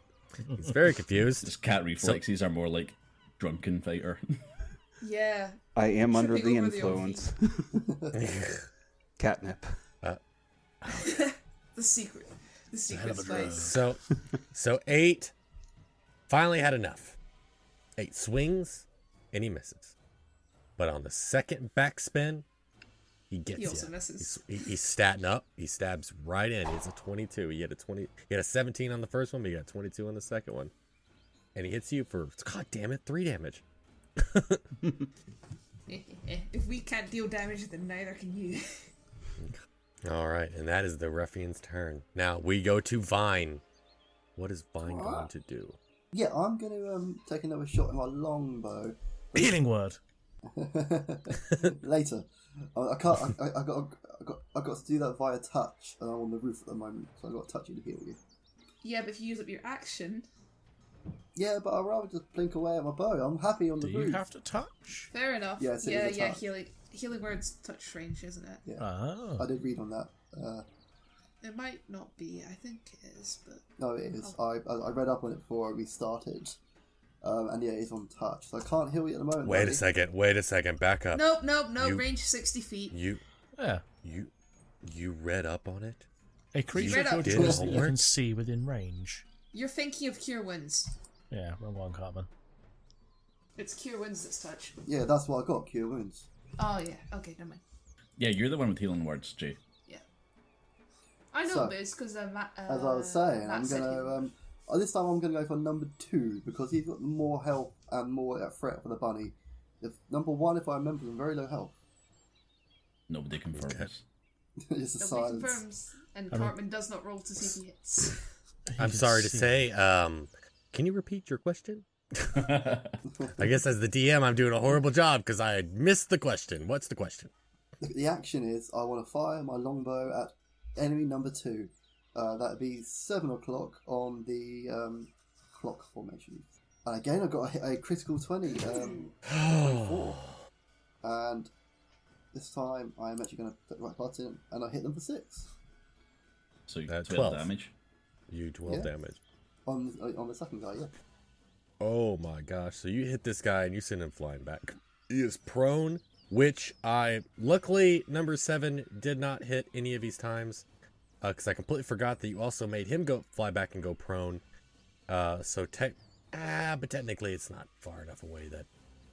He's very confused. His cat reflexes are more like drunken fighter. Yeah. I am under the Tripping over influence. Catnip. The secret spice. So 8 finally had enough. 8 swings and he misses. But on the second backspin, he gets He also ya. misses. He's statting up. He stabs right in. It's a 22. He had a 17 on the first one, but he got 22 on the second one. And he hits you for, god damn it, 3 damage. If we can't deal damage, then neither can you. All right, and that is the ruffian's turn. Now we go to Vine. What is Vine going to do? Yeah, I'm going to take another shot at my longbow. Healing word. Later. I can't. I got to do that via touch, and I'm on the roof at the moment, so I got to touch you to heal you. Yeah, but if you use up your action, Yeah, but I'd rather just blink away at my bow. I'm happy on the Do roof. you have to touch? fair enough. Yes, it yeah, is a yeah. touch. Healing words touch range, isn't it? Yeah, Oh. I did read on that. It might not be. I think it is, but No, it is. I read up on it before we started. And yeah, it's on touch, so I can't heal you at the moment. Wait a second. Back up. nope. You- Range 60 feet. Yeah. You read up on it? A creature read of your up. Did choice that you homework? can see within range. You're thinking of Cure Wounds. Yeah, wrong one, Cartman. It's Cure Wounds that's touch. Yeah, that's what I got. Cure wounds. Oh yeah. Okay, never mind. Yeah, you're the one with healing words, Jay. Yeah. I know, So, but it's because Matt. As I was saying, Matt I'm said gonna this time I'm gonna go for number 2 because he's got more health and more threat for the bunny. If number 1, if I remember, is very low health. Nobody confirms. Just a Nobody silence. confirms, and Cartman does not roll to see if he hits. I'm sorry to say, can you repeat your question? I guess as the DM, I'm doing a horrible job because I missed the question. What's the question? The action is I want to fire my longbow at enemy number 2. That'd be 7 o'clock on the clock formation. And again, I got a critical 20, 24. And this time I'm actually going to put the right button and I hit them for 6 So you That's 12 12. damage. You 12 Yeah. damage. on the second guy. Yeah. Oh my gosh. So you hit this guy and you send him flying back. He is prone, which luckily, number 7 did not hit any of these times. Because I completely forgot that you also made him fly back and go prone. But technically it's not far enough away that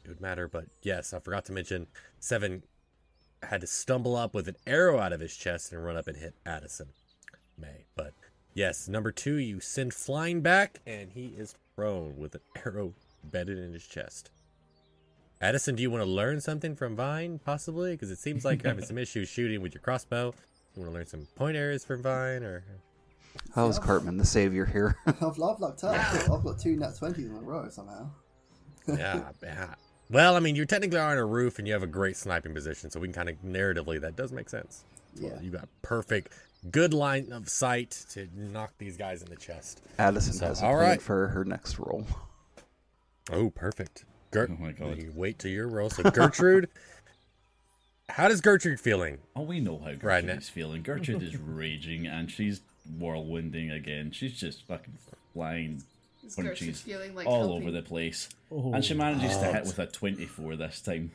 it would matter. But yes, I forgot to mention 7 had to stumble up with an arrow out of his chest and run up and hit Addison May. But yes, number 2 you send flying back and he is prone with an arrow bedded in his chest. Addison, do you want to learn something from Vine, possibly? Because it seems like you're having some issues shooting with your crossbow. You want to learn some point areas from Vine, or? How's Cartman the savior here? I've lucked out. I've got 2 nat 20s in a row somehow. Yeah. Well, I mean, you technically are on a roof and you have a great sniping position, so we can kind of narratively, that does make sense. Yeah. You got perfect, good line of sight to knock these guys in the chest. Addison has a all plan right. for her next roll. Oh, perfect. Oh my God. You wait till your roll. So Gertrude, how does Gertrude feeling? Oh, we know how Gertrude Right now. is feeling. Gertrude is raging and she's whirlwinding again. She's just fucking flying This Gertrude's punches feeling like all helping. over the place. Oh, And she manages to hit God. with a 24 this time.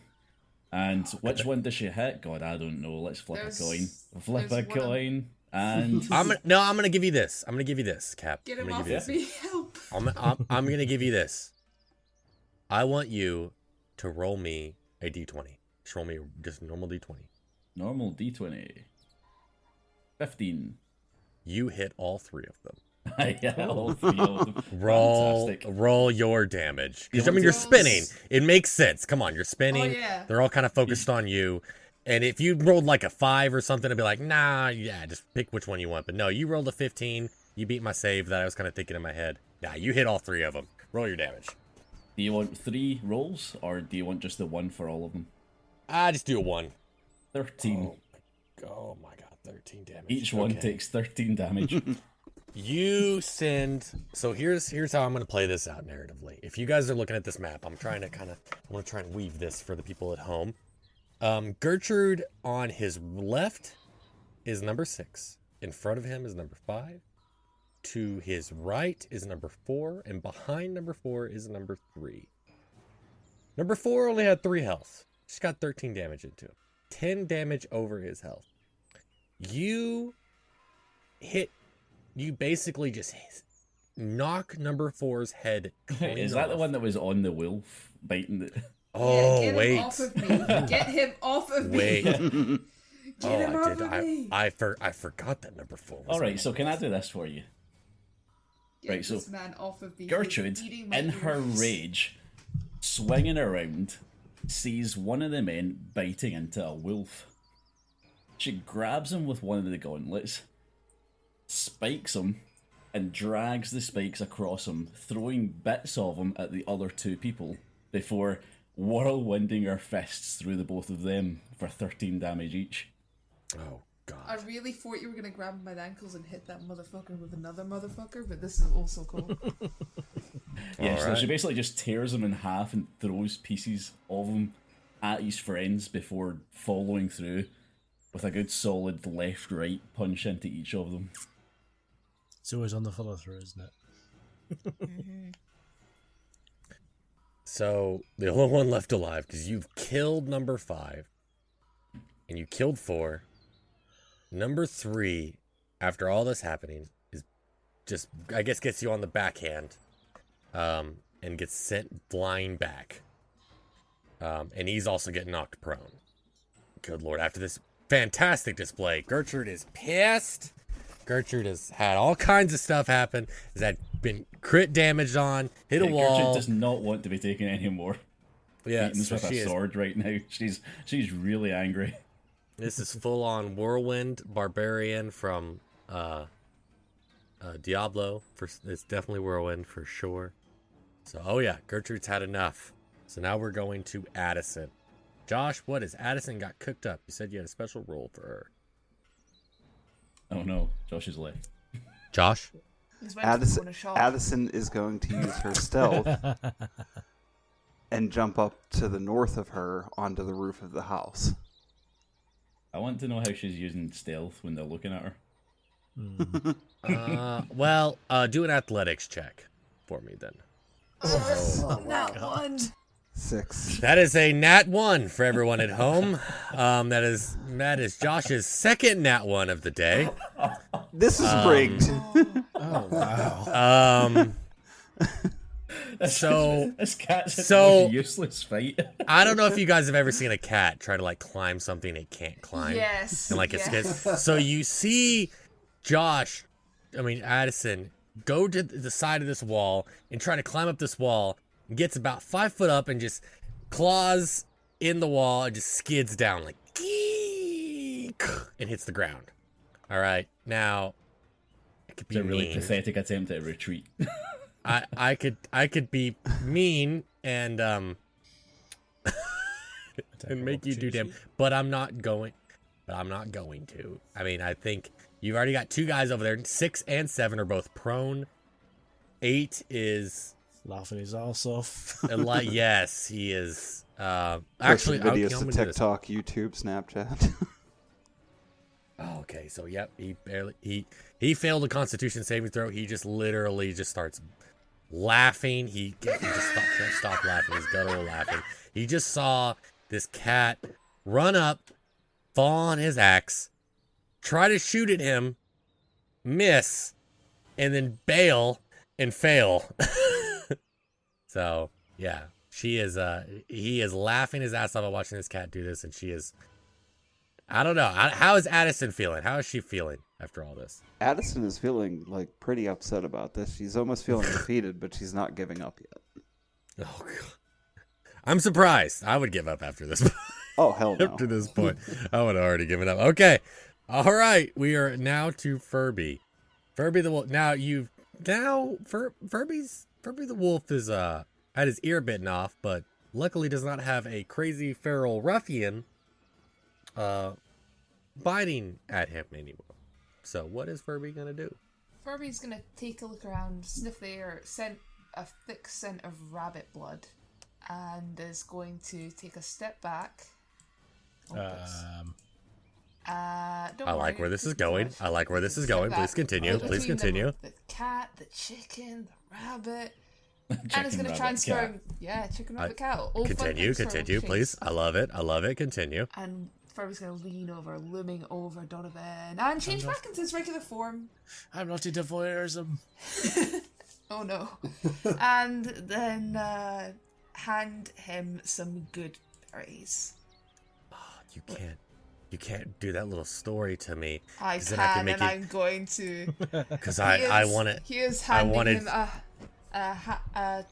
And which one does she hit? God, I don't know. Let's flip There's- a coin. Flip a there's one- coin. And I'm gonna give you this. I'm gonna give you this, Cap. Get I'm him gonna off give you of this. me, help! I'm gonna give you this. I want you to roll me a d20. Just roll me just a normal d20. normal d20. 15. You hit all 3 of them. Yeah, all 3 of them. Roll Fantastic. your damage. Because Yeah, I mean, you're rolls. spinning. It makes sense. Come on, you're spinning. Oh, yeah. They're all kind of focused on you. And if you rolled like a 5 or something, I'd be like, nah, yeah, just pick which one you want. But no, you rolled a 15. You beat my save that I was kind of thinking in my head. Nah, you hit all 3 of them. Roll your damage. Do you want 3 rolls, or do you want just the 1 for all of them? I just do a 1. 13. Oh my god, 13 damage. Each one takes 13 damage. You send. So here's how I'm gonna play this out narratively. If you guys are looking at this map, I'm gonna try and weave this for the people at home. Gertrude on his left is number 6. In front of him is number 5. To his right is number 4, and behind number 4 is number 3. Number 4 only had 3 health. She's got 13 damage into him. 10 damage over his health. You basically just knock number 4's head clean Is that the off. one that was on the wolf biting it? Oh, get wait. him off of me. Get him off of me. Wait. Get him off of I me. I forgot that number 4 was Alright, on so my can I list. do this for you? Get right, so this man off of me. He's Gertrude, eating my in her ears. rage, swinging around, sees one of the men biting into a wolf. She grabs him with one of the gauntlets, spikes him, and drags the spikes across him, throwing bits of him at the other 2 people before whirlwinding her fists through the both of them for 13 damage each. Oh god. I really thought you were going to grab him by the ankles and hit that motherfucker with another motherfucker, but this is also cool. Yeah, so Alright. she basically just tears him in half and throws pieces of him at his friends before following through with a good solid left-right punch into each of them. It's always on the follow through, isn't it? So the only one left alive, because you've killed number 5 and you killed 4. Number 3, after all this happening, is just, I guess, gets you on the backhand, and gets sent flying back. And he's also getting knocked prone. Good lord, after this fantastic display, Gertrude is pissed. Gertrude has had all kinds of stuff happen. Has been crit damaged on, hit a wall. Gertrude does not want to be taking any more Yeah, beatings so with she a is. sword right now. She's really angry. This is full on whirlwind barbarian from Diablo. It's definitely whirlwind for sure. So, oh yeah, Gertrude's had enough. So now we're going to Addison. Josh, what is Addison got cooked up? You said you had a special role for her. Oh no, Josh is left. Josh? He's went to go in a shop. Addison is going to use her stealth and jump up to the north of her onto the roof of the house. I want to know how she's using stealth when they're looking at her. Well, do an athletics check for me then. That one. 6. That is a nat 1 for everyone at home. That is Josh's second nat 1 of the day. This is rigged. Oh, wow. So This cat's in So- the most useless fight. I don't know if you guys have ever seen a cat try to like climb something it can't climb. Yes. And like yes. it's so you see Addison go to the side of this wall and try to climb up this wall, and gets about 5 foot up and just claws in the wall and just skids down like "Eek," and hits the ground. All right, now it could It's be a really mean. pathetic attempt at a retreat. I could be mean and and make you do damage, but I'm not going to. I mean, I think you've already got 2 guys over there. 6 and 7 are both prone. 8 is Laughing his arse off. yes, he is. Actually, Actually, videos I'm to gonna do this. TikTok, YouTube, Snapchat. Oh, okay, so yep, he failed a Constitution saving throw. He just literally just starts laughing. He just can't stop laughing. He's guttural laughing. He just saw this cat run up, fall on his axe, try to shoot at him, miss, and then bail and fail. So yeah, he is laughing his ass off at watching this cat do this, and she is. I don't know. How is Addison feeling? How is she feeling after all this? Addison is feeling like pretty upset about this. She's almost feeling defeated, but she's not giving up yet. Oh god, I'm surprised. I would give up after this. Oh hell no! After this point, I would have already given up. Okay, all right. We are now to Furby the wolf. Now Furby the wolf is had his ear bitten off, but luckily does not have a crazy feral ruffian biting at him anymore. So what is Furby gonna do? Furby's gonna take a look around, sniff the air, scent a thick scent of rabbit blood, and is going to take a step back. Don't I worry, like where this is keep going. going. I like where this is Step going. back. Please continue. Between Please continue. The cat, the chicken, the rabbit. And it's Chicken, going to rabbit, transfer cat. him. Yeah, chicken, rabbit, cat. All fun Continue, things for continue, Chase. please. I love it. I love it. Continue. And Furby's going to lean over, looming over Donovan, and change back into his regular form. I'm not into voyeurism. Oh no. And then hand him some good berries. You can't do that little story to me. I 'cause can, then I can make and it- I'm going to. Because I want it. He is I handing wanted- him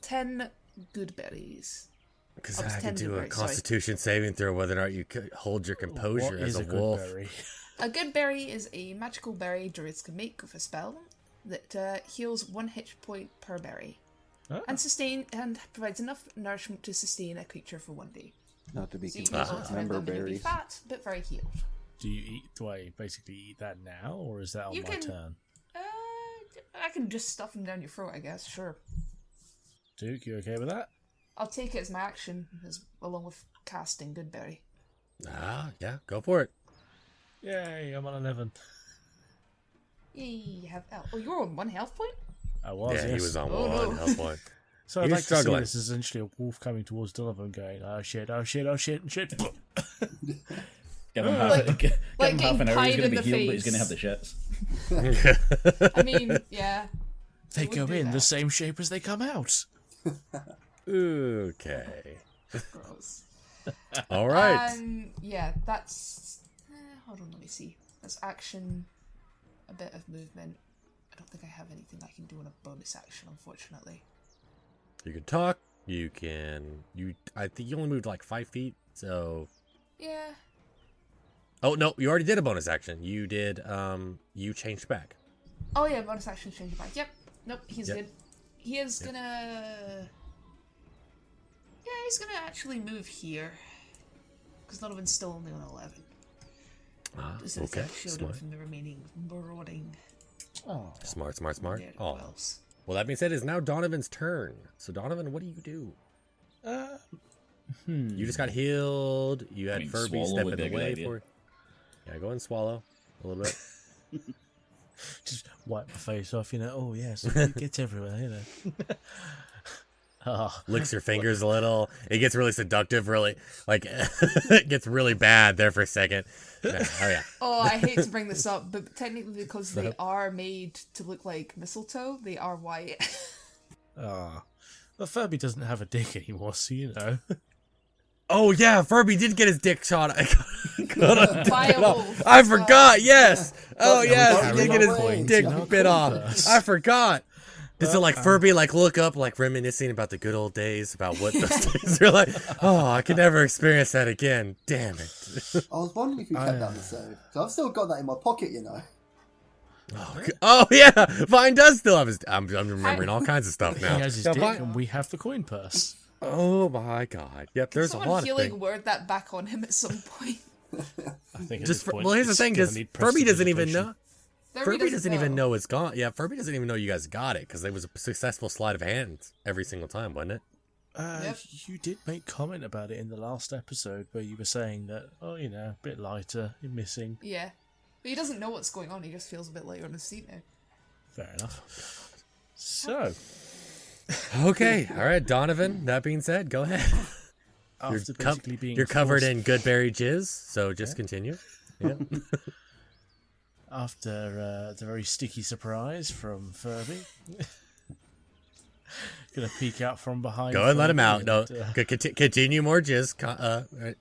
10 good berries. Because Up I to had 10 to do a blueberries, sorry. Constitution saving throw whether or not you could hold your composure What as is a a good wolf. berry? A good berry is a magical berry druids can make with a spell that heals 1 hit point per berry. Ah. And provides enough nourishment to sustain a creature for 1 day. Not to be So you confused can with ultimately member be berries. fat, but very healed. Do I basically eat that now, or is that on You my can- turn? I can just stuff them down your throat, I guess, sure. Duke, you okay with that? I'll take it as my action, along with casting Goodberry. Yeah, go for it. Yay, I'm on 11. Yay, you have... Oh, you're on 1 health point? I was, Yeah, yes. he was on Oh, one no. health point. So I'd You're like to see struggling. this as essentially a wolf coming towards Donovan going, oh shit, oh shit, oh shit, shit. Give him half, Like- give like him half an getting hour. He's pied going in to be the healed, but he's going to face. have the shits. I mean, yeah. They would go do in the that. same shape as they come out. Okay. Gross. All right. Yeah, that's... hold on, let me see. That's action, a bit of movement. I don't think I have anything I can do on a bonus action, unfortunately. You can talk. You can. I think you only moved like 5 feet. So. Yeah. Oh no, you already did a bonus action. You did. You changed back. Oh yeah, bonus action change it back. Yep. Nope, he's Yep. good. He is gonna... Yeah, he's gonna actually move here. Because Donovan's still only on 11. Just Okay. shield him Smart. from the remaining marauding Smart. Oh. daredevils. Well, that being said, it's now Donovan's turn. So Donovan, what do you do? You just got healed. You had mean, Furby swallow step would in be the a good way idea. for. Yeah, go and swallow a little bit. Just wipe my face off, oh yes, it gets everywhere, Oh, Licks your fingers a little. It gets really seductive, really like it gets really bad there for a second. Yeah, oh yeah. Oh, I hate to bring this up, but technically because they are made to look like mistletoe, they are white. Well, Furby doesn't have a dick anymore, so Oh yeah, Furby did get his dick shot. By a wolf. I as well. forgot. Yes. Oh Yeah, yes, we he did got get my his point. dick No bit off. compass. I forgot. Does it like Furby like look up like reminiscing about the good old days about what those days are like? Oh, I could never experience that again. Damn it. I was wondering if you kept that in the save. So I've still got that in my pocket, you know. Oh yeah, Vine does still have his. I'm remembering all kinds of stuff now. he has his Yeah, dick, Vine- and we have the coin purse. Oh my god. Yep, there's a Someone lot of healing things. word that back on him at some point. I think at Just this point, well, here's the it's thing: gonna does need Furby doesn't even prestidigitation. know. Furby doesn't even know. know it's gone. Yeah, Furby doesn't even know you guys got it because it was a successful sleight of hand every single time, wasn't it? Yep. You did make comment about it in the last episode where you were saying that, a bit lighter, you're missing. Yeah. But he doesn't know what's going on, he just feels a bit lighter on his seat now. Fair enough. So, Okay, all right, Donovan. That being said, go ahead. after basically being You're covered forced- in Goodberry jizz, so just continue. Yeah. After the very sticky surprise from Furby. Gonna peek out from behind. Go and let him Furby out. No, and, continue more jizz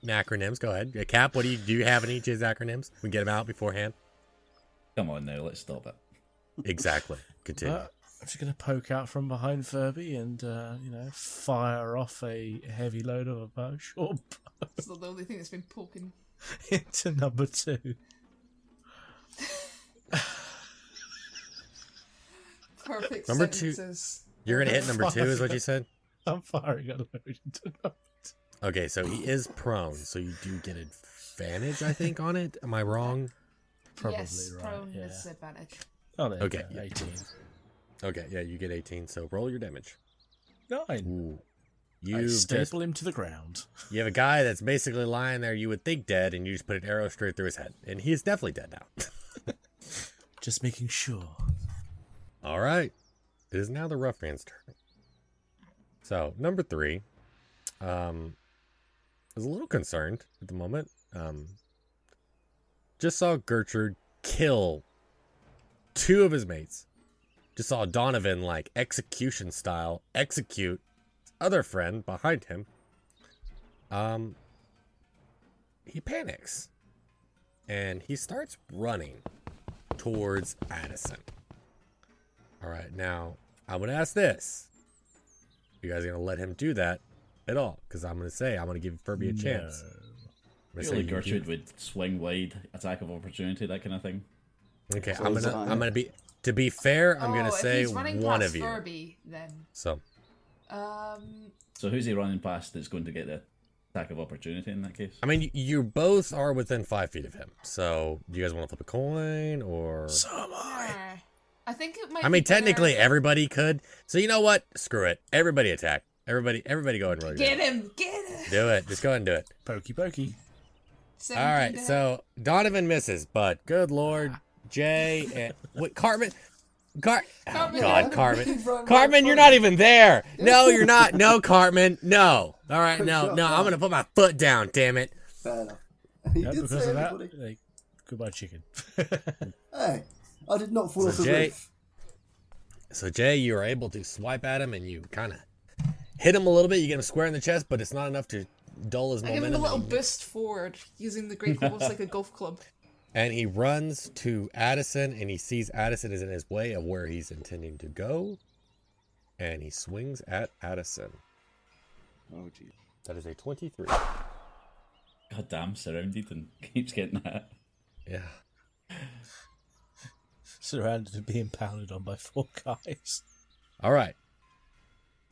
acronyms. Go ahead. Cap, do you have any jizz acronyms? We get them out beforehand. Come on now, let's stop it. Exactly. Continue. I'm just gonna poke out from behind Furby and fire off a heavy load of a bow short It's not the only thing that's been poking. into number 2. Perfect Number two- sentences. You're gonna hit number 2, is what you said. I'm firing a load into them. Okay, so he is prone, so you do get advantage, I think, on it. Am I wrong? Probably yes, right. prone Yeah. is advantage. Oh, there Okay, you go. yeah. 18. Okay, yeah, you get 18, so roll your damage. 9. Ooh. I You staple him to the ground. You have a guy that's basically lying there you would think dead, and you just put an arrow straight through his head. And he is definitely dead now. Just making sure. All right. It is now the ruffian's turn. So, number 3 is a little concerned at the moment. Just saw Gertrude kill 2 of his mates. Just saw Donovan, like, execution style, execute his other friend behind him. He panics. And he starts running towards Addison. All right, now, I would ask this. You guys are going to let him do that at all? Because I'm going to say, I'm going to give Furby a chance. I feel like Gertrude would swing wide, attack of opportunity, that kind of thing. Okay, So I'm gonna be, to be fair, I'm gonna if say he's running one past of you. Furby, then So, So who's he running past that's going to get the attack of opportunity in that case? I mean, you both are within 5 feet of him. So, do you guys want to flip a coin or? So am I. I think it might. I mean, be better- technically, everybody could. So, you know what? Screw it. Everybody attack. Everybody go ahead and roll. Get him! Get him! Do it. Just go ahead and do it. Pokey pokey. 17 All right. to hit. So Donovan misses, but good lord, Jay and wait, Cartman. Oh Cartman, God, yeah. Cartman. He's running Cartman, right you're front. not even there. No, you're not. No, Cartman. No. All right, Quick no. shot, I'm man. gonna put my foot down. Damn it. Fair enough. He Yeah, did because say of that, everybody. like, goodbye chicken. Hey, I did not fall So off the Jay- roof. So Jay, you are able to swipe at him and you kind of hit him a little bit. You get him square in the chest, but it's not enough to dull his I give him a momentum. little and, boost forward using the great club like a golf club. and he runs to Addison, and he sees Addison is in his way of where he's intending to go, and he swings at Addison. Oh, geez. That is a 23. God damn, surrounded and keeps getting that. Yeah. Surrounded and being pounded on by 4 guys. All right.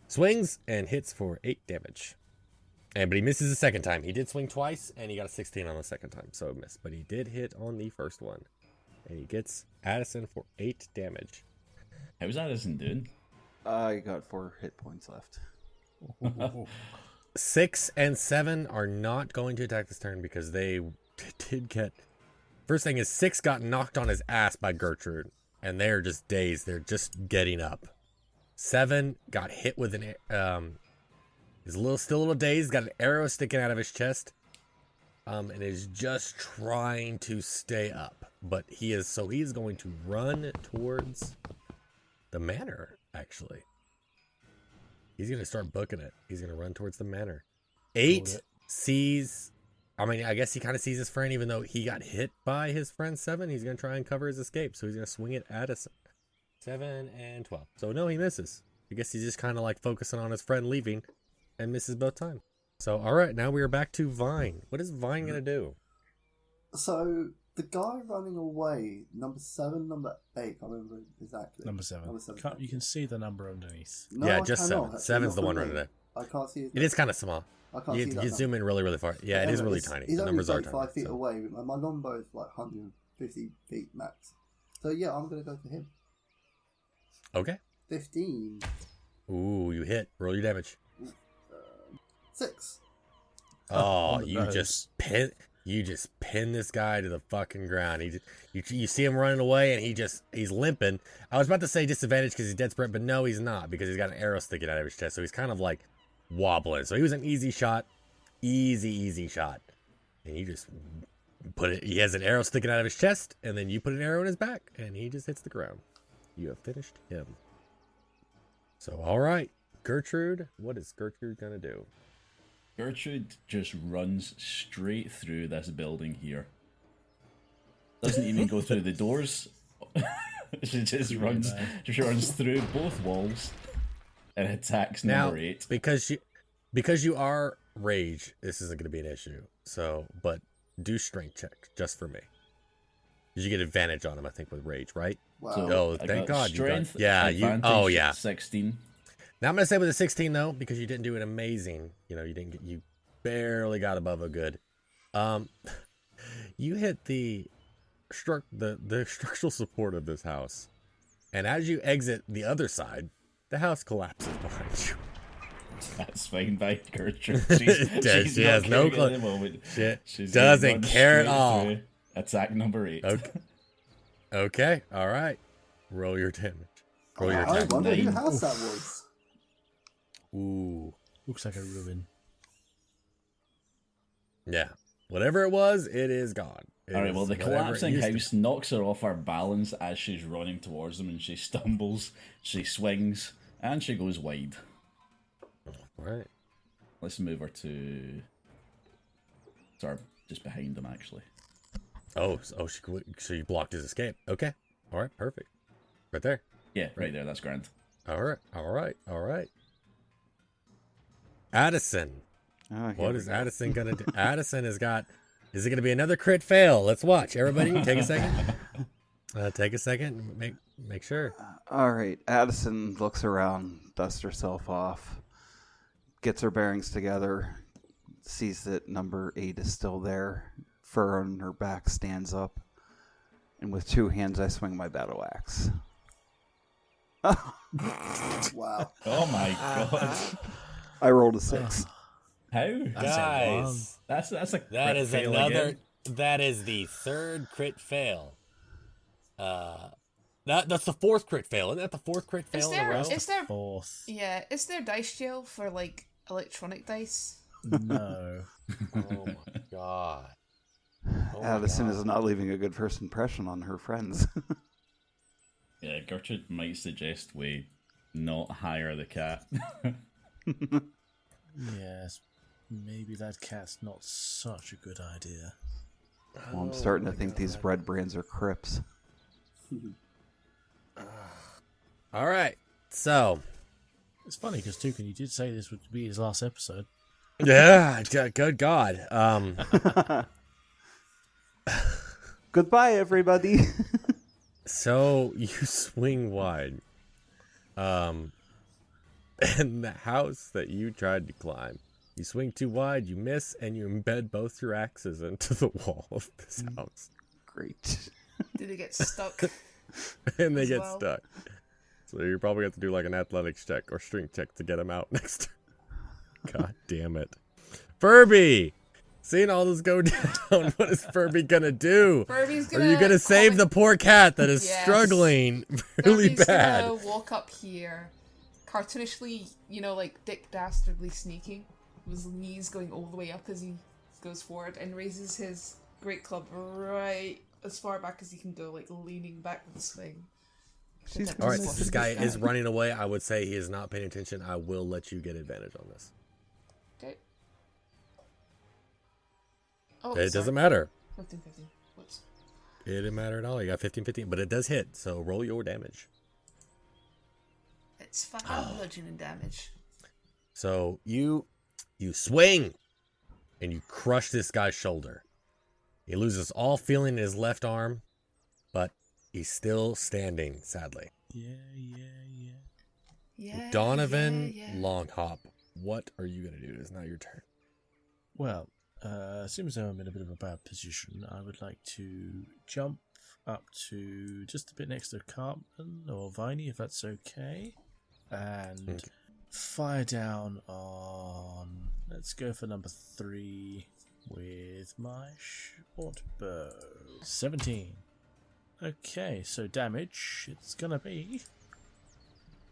Swings and hits for 8 damage. But he misses the second time. He did swing twice, and he got a 16 on the second time, so it missed. But he did hit on the first one. And he gets Addison for 8 damage. How's Addison doing? I got 4 hit points left. 6 and 7 are not going to attack this turn because they did get... First thing is 6 got knocked on his ass by Gertrude, and they're just dazed. They're just getting up. 7 got hit with an... He's still a little dazed, got an arrow sticking out of his chest, and is just trying to stay up. But he's going to run towards the manor, actually. He's going to start booking it. He's going to run towards the manor. 8 sees... I mean, I guess he kind of sees his friend, even though he got hit by his friend 7. He's going to try and cover his escape, so he's going to swing at Addison. 7 and 12. So, no, he misses. I guess he's just kind of like focusing on his friend leaving and misses both times. So, all right, now we are back to Vine. What is Vine going to do? So the guy running away, number 7, number 8. I can't remember exactly. Number 7. Number 7. You can see the number underneath. No, Yeah, I just cannot, 7. actually, 7's the not one for running me. there. I can't see It is kind of small. I can't You see that. can now. zoom in really, really far. Yeah, it is really He's tiny. only The numbers are like tiny. 5 feet so. away. My longbow is like 150 feet max. So yeah, I'm gonna go for him. Okay. 15. Ooh, you hit. Roll your damage. 6. Oh, on the you nose. just pin this guy to the fucking ground. You see him running away, and he's limping. I was about to say disadvantage because he's dead sprint, but no, he's not because he's got an arrow sticking out of his chest. So he's kind of like wobbling. So he was an easy shot, easy shot, and you just put it. He has an arrow sticking out of his chest, and then you put an arrow in his back, and he just hits the ground. You have finished him. So all right, Gertrude, what is Gertrude gonna do? Gertrude just runs straight through this building here. Doesn't even go through the doors. She just runs through both walls and attacks number 8. Because you are rage, this isn't going to be an issue. So, but do strength check just for me. Because you get advantage on him, I think, with rage, right? Wow. So Oh, I thank got God you got- strength, yeah, you- advantage, oh, yeah. 16. Now I'm gonna say with a 16 though, because you didn't do it amazing. You barely got above a good. You hit the structural support of this house, and as you exit the other side, the house collapses behind you. That's fine by Gertrude. She has no clue. At the moment. She She's doesn't gonna care at run all. straight through Attack number 8. Okay. All right. Roll your damage. Roll your I attack. wonder who 9. house that was. Ooh. Looks like a ruin. Yeah. Whatever it was, it is gone. It Alright, is well, the whatever it collapsing used to house knocks her off her balance as she's running towards them, and she stumbles, she swings, and she goes wide. be. All right. Let's move her to... Sorry, just behind them, actually. So you blocked his escape. Okay. All right. Perfect. Right there. Yeah, right there, that's grand. All right. Addison. Oh, here What we is go. Addison gonna do? Addison has got. Is it gonna be another crit fail? Let's watch. Everybody, take a second. Take a second. Make sure. All right. Addison looks around, dusts herself off, gets her bearings together, sees that number 8 is still there. Fur on her back stands up, and with 2 hands, I swing my battle axe. Wow. Oh my god. I rolled a 6. How? Guys, That's a that crit is fail another. again. That is the 3rd crit fail. That's the 4th crit fail. Isn't that the 4th crit fail in a row? Is there? Fourth. Yeah. Is there dice jail for like electronic dice? No. Oh my god. Oh my Addison God. is not leaving a good first impression on her friends. Yeah, Gertrude might suggest we not hire the cat. Yes. Maybe that cat's not such a good idea. Well, I'm starting to think these redbrands are Crips. All right. So, It's funny because Toucan, you did say this would be his last episode. yeah, good God. Goodbye, everybody. So you swing wide. And the house that you tried to climb, you swing too wide, you miss, and you embed both your axes into the wall of this house. Great. Do they get stuck? And they As get well. stuck. So you probably have to do like an athletics check or strength check to get them out next turn. God damn it. Furby! Seeing all this go down, what is Furby gonna do? Furby's Are gonna. you gonna save the poor cat that is Yes. struggling really Furby's bad? gonna walk up here, cartoonishly, like Dick Dastardly sneaking, with his knees going all the way up as he goes forward, and raises his great club right as far back as he can go, like leaning back with the swing. She's All right, gonna since this guy is running away, I would say he is not paying attention. I will let you get advantage on this. Okay. Oh, It sorry. doesn't matter. 15. Whoops. It didn't matter at all. You got 15, but it does hit. So roll your damage. It's 5 bludgeoning damage. So you swing, and you crush this guy's shoulder. He loses all feeling in his left arm, but he's still standing. Sadly, Yeah. Donovan yeah. Long Hop. What are you gonna do? It's now your turn. Well, seems I'm in a bit of a bad position. I would like to jump up to just a bit next to Cartman or Viney, if that's okay, and Okay. fire down on. Let's go for number 3 with my short bow. 17. Okay, so damage. It's gonna be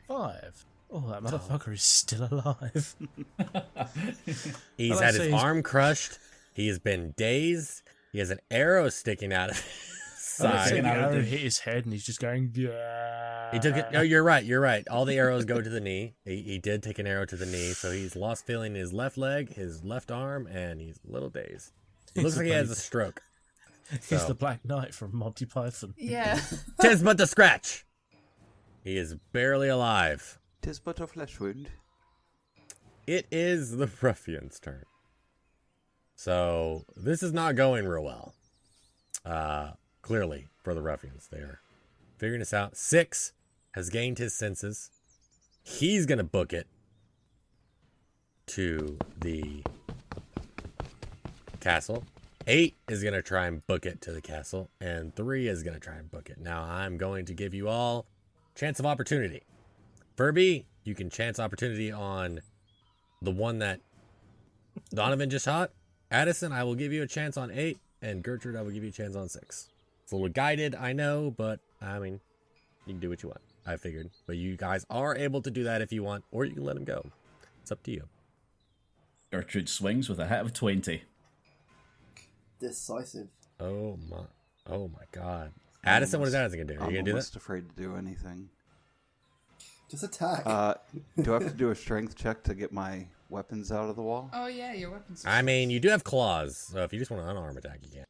5. Oh, that motherfucker is still alive. He's Well, had I'd his say he's- arm crushed. He has been dazed. He has an arrow sticking out of his I'd say side. the out of arrow the- hit his head and he's just going. Yeah. He took it. Oh, you're right. You're right. All the arrows go to the knee. He did take an arrow to the knee, so he's lost feeling in his left leg, his left arm, and he's a little dazed. It looks like he has a stroke. He's So. the Black Knight from Monty Python. Yeah. 'Tis but the scratch. He is barely alive. 'Tis but a flesh wound. It is the ruffian's turn. So this is not going real well. Clearly for the ruffians, they are figuring this out. 6 has gained his senses. He's going to book it to the castle. 8 is going to try and book it to the castle. And 3 is going to try and book it. Now, I'm going to give you all chance of opportunity. Furby, you can chance opportunity on the one that Donovan just shot. Addison, I will give you a chance on 8. And Gertrude, I will give you a chance on 6. It's a little guided, I know, but, I mean, you can do what you want, I figured. But you guys are able to do that if you want, or you can let him go. It's up to you. Gertrude swings with a hit of 20. Decisive. Oh my God. Addison, what is Addison gonna do? Are you gonna do almost that? afraid to do anything. Just attack. Do I have to do a strength check to get my weapons out of the wall? Oh yeah, your weapons. I mean, you do have claws, so if you just want to unarm attack, you can.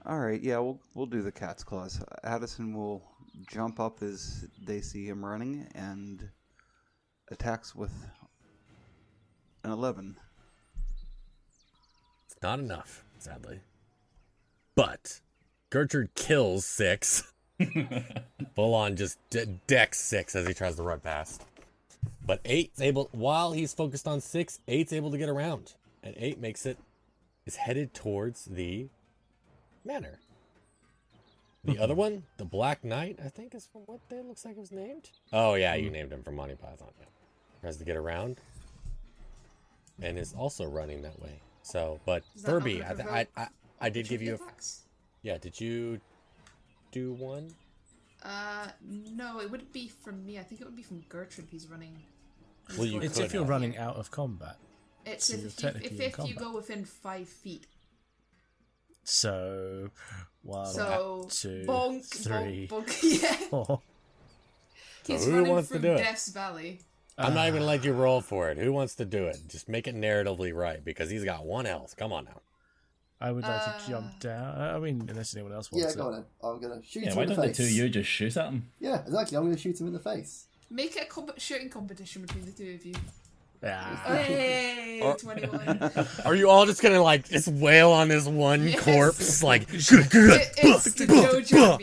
All right, yeah, we'll do the cat's claws. Addison will jump up as they see him running and attacks with an 11. It's not enough, sadly. But Gertrude kills 6. Full on just decks 6 as he tries to run past. But 8's able, while he's focused on 6, 8's able to get around. And 8 is headed towards the manor. The other one, the Black Knight, I think is from what day it looks like it was named. Oh yeah, you named him from Monty Python. Yeah. Tries to get around. And is also running that way. So, but Does that Furby, not provoke I did give you a... attacks? Yeah, did you do one? No, it wouldn't be from me. I think it would be from Gertrude. He's running. Well, you It's could if you're have. running out of combat. It's So you're if you, technically in if you combat. go within 5 feet. So, 1, So 2, bonk, 3, bonk, bonk. Yeah, 4. he's who running wants to from do it? Death's Valley. I'm not even gonna let you roll for it. Who wants to do it? Just make it narratively right because he's got 1 health. Come on now. I would like to jump down. I mean, unless anyone else wants Yeah, it. go on then. I'm going to shoot Yeah, him why in the don't the face. two of you just shoot at him? Yeah, exactly. I'm going to shoot him in the face. Make it a shooting competition between the two of you. Ah. Hey, 21. Are you all just gonna like just wail on this one Yes. corpse? Like It's the JoJo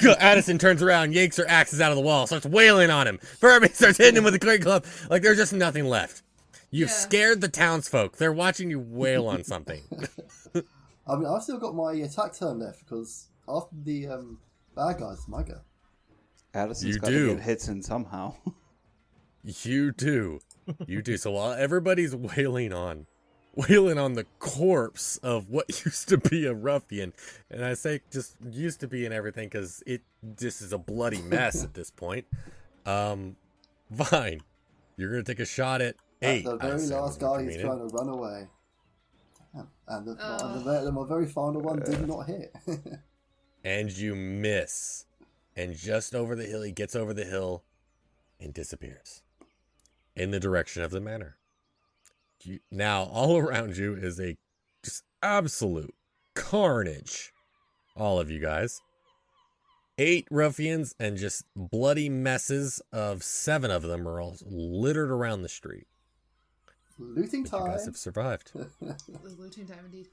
beast. Addison turns around, yanks her axes out of the wall, starts wailing on him. Furby starts hitting him with a great club. Like there's just nothing left. You've Yeah. scared the townsfolk. They're watching you wail on something. I mean, I've still got my attack turn left because after the bad guys, it's my go. Addison's You got do. to get hits in somehow. You do. You do. So while everybody's wailing on the corpse of what used to be a ruffian, and I say just used to be and everything because it just is a bloody mess at this point. Fine. You're gonna take a shot at 8. The I very assume, last is what guy you is mean. trying to run away. And my very final one did not hit. And you miss. And just over the hill, he gets over the hill and disappears in the direction of the manor. Now, all around you is a just absolute carnage. All of you guys. 8 ruffians and just bloody messes of 7 of them are all littered around the street. Looting But you time. guys have survived. Looting time indeed.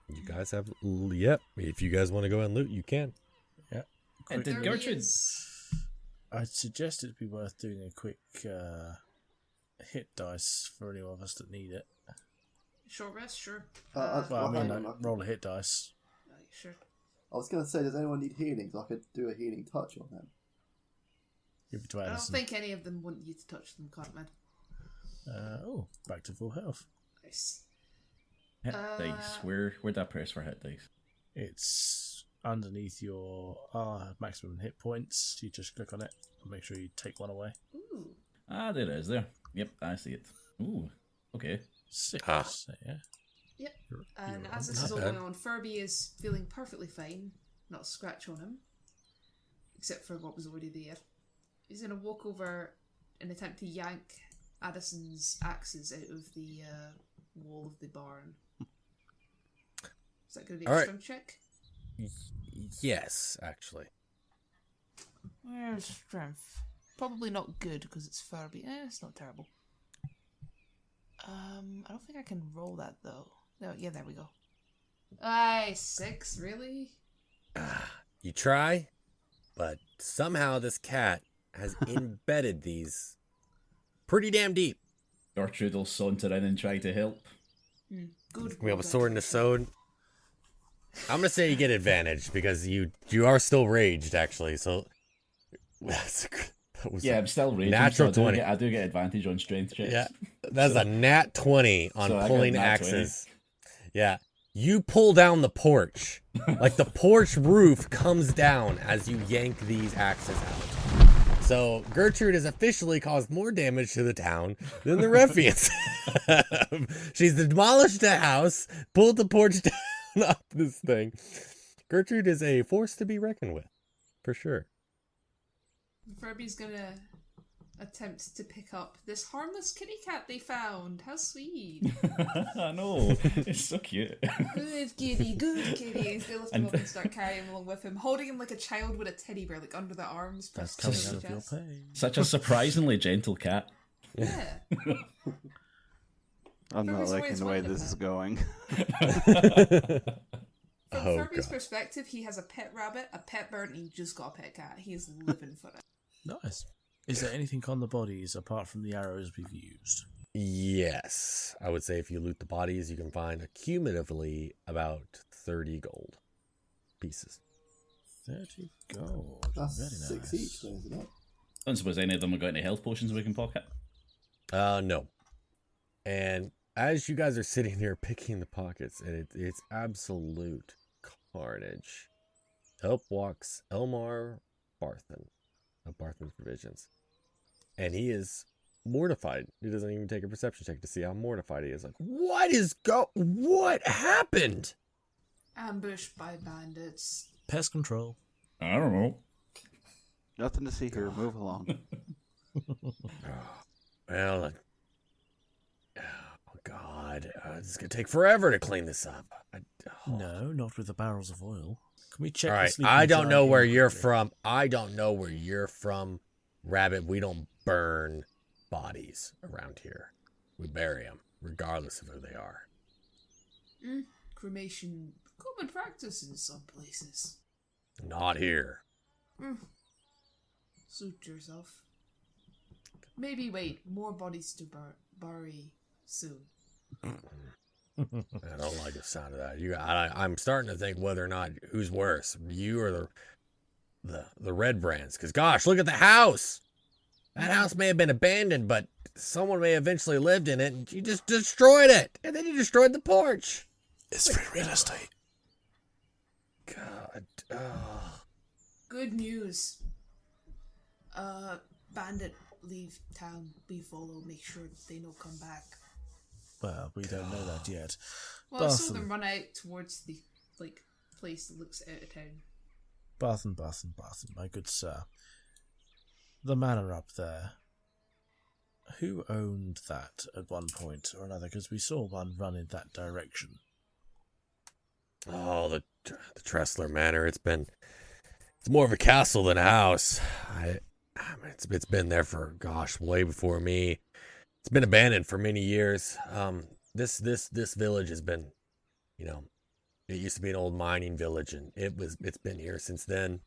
You guys have, yep. If you guys want to go and loot, you can. Yeah. And did There Gertrude... he is. I'd suggest it'd be worth doing a quick hit dice for any of us that need it. Short rest, sure. Well, Well, I mean, hang on, like, roll a hit dice. Sure. I was going to say, does anyone need healing? So I could do a healing touch on them. Give it to I don't Addison. think any of them want you to touch them, can't man. Back to full health. Nice. Hit dice. Where'd I press for hit dice? It's underneath your maximum hit points. You just click on it and make sure you take 1 away. Ooh. Ah, there it is, there. Yep, I see it. Ooh, okay. 6. Ah. So, yeah. Yep. You're And on. as this is Not all bad. going on, Furby is feeling perfectly fine. Not a scratch on him. Except for what was already there. He's going to walk over and attempt to yank Addison's axes out of the wall of the barn. Is that going to be All a right. strength check? Yes, actually. Where's strength? Probably not good because it's Furby. It's not terrible. I don't think I can roll that though. No, yeah, there we go. 6, really? You try, but somehow this cat has embedded these pretty damn deep. Gertrude will saunter in and try to help. Good. We have a sword and a sword. I'm gonna say you get advantage because you are still raged actually. So that was Yeah, I'm still raging. natural so 20. I do get advantage on strength checks. Yeah, that's a nat 20 on So I got pulling nat 20. axes. Yeah, you pull down the porch. Like the porch roof comes down as you yank these axes out. So Gertrude has officially caused more damage to the town than the ruffians. She's demolished the house, pulled the porch down off this thing. Gertrude is a force to be reckoned with, for sure. Furby's gonna attempt to pick up this harmless kitty cat they found. How sweet. I know. It's so cute. Good kitty, good kitty. He's gonna lift him up and start carrying him along with him, holding him like a child with a teddy bear, like under the arms. That's pressed coming to out of his your chest. pay. Such a surprisingly gentle cat. Yeah. I'm not Furby's liking always the way wanted this a is pet. going. From Oh, Furby's God. perspective, he has a pet rabbit, a pet bird, and he just got a pet cat. He is living for it. Nice. Is there anything on the bodies apart from the arrows we've used? Yes, I would say if you loot the bodies, you can find cumulatively about 30 gold pieces. 30 gold. That's Very 6 nice. each, though, isn't it? I don't suppose any of them have got any health potions we can pocket. No. And as you guys are sitting here picking the pockets, and it's absolute carnage. Up walks Elmar Barthen of Barthen's Provisions. And he is mortified. He doesn't even take a perception check to see how mortified he is. Like, what happened? Ambushed by bandits. Pest control. I don't know. Nothing to see here. Move along. Well, oh God, it's gonna take forever to clean this up. No, not with the barrels of oil. Can we check All the right, sleeping I don't know giant where here you're quickly? from. I don't know where you're from, Rabbit. We don't burn bodies around here. We bury them, regardless of who they are. Cremation, common practice in some places. Not here. Suit yourself. Maybe wait, more bodies to bury soon. I don't like the sound of that. I'm starting to think whether or not who's worse, you or the redbrands. Because gosh, look at the house. That house may have been abandoned, but someone may have eventually lived in it, and you just destroyed it, and then you destroyed the porch. It's free real estate. God. Oh. Good news. Bandit leave town. We follow. Make sure they don't come back. Well, we don't know that yet. Well, I saw Barthen. them run out towards the place that looks out of town. Barthen, my good sir. The manor up there. Who owned that at one point or another? Because we saw one run in that direction. Oh, the Tressler Manor. It's more of a castle than a house. It's been there for way before me. It's been abandoned for many years. This village has been, it used to be an old mining village, and it's been here since then.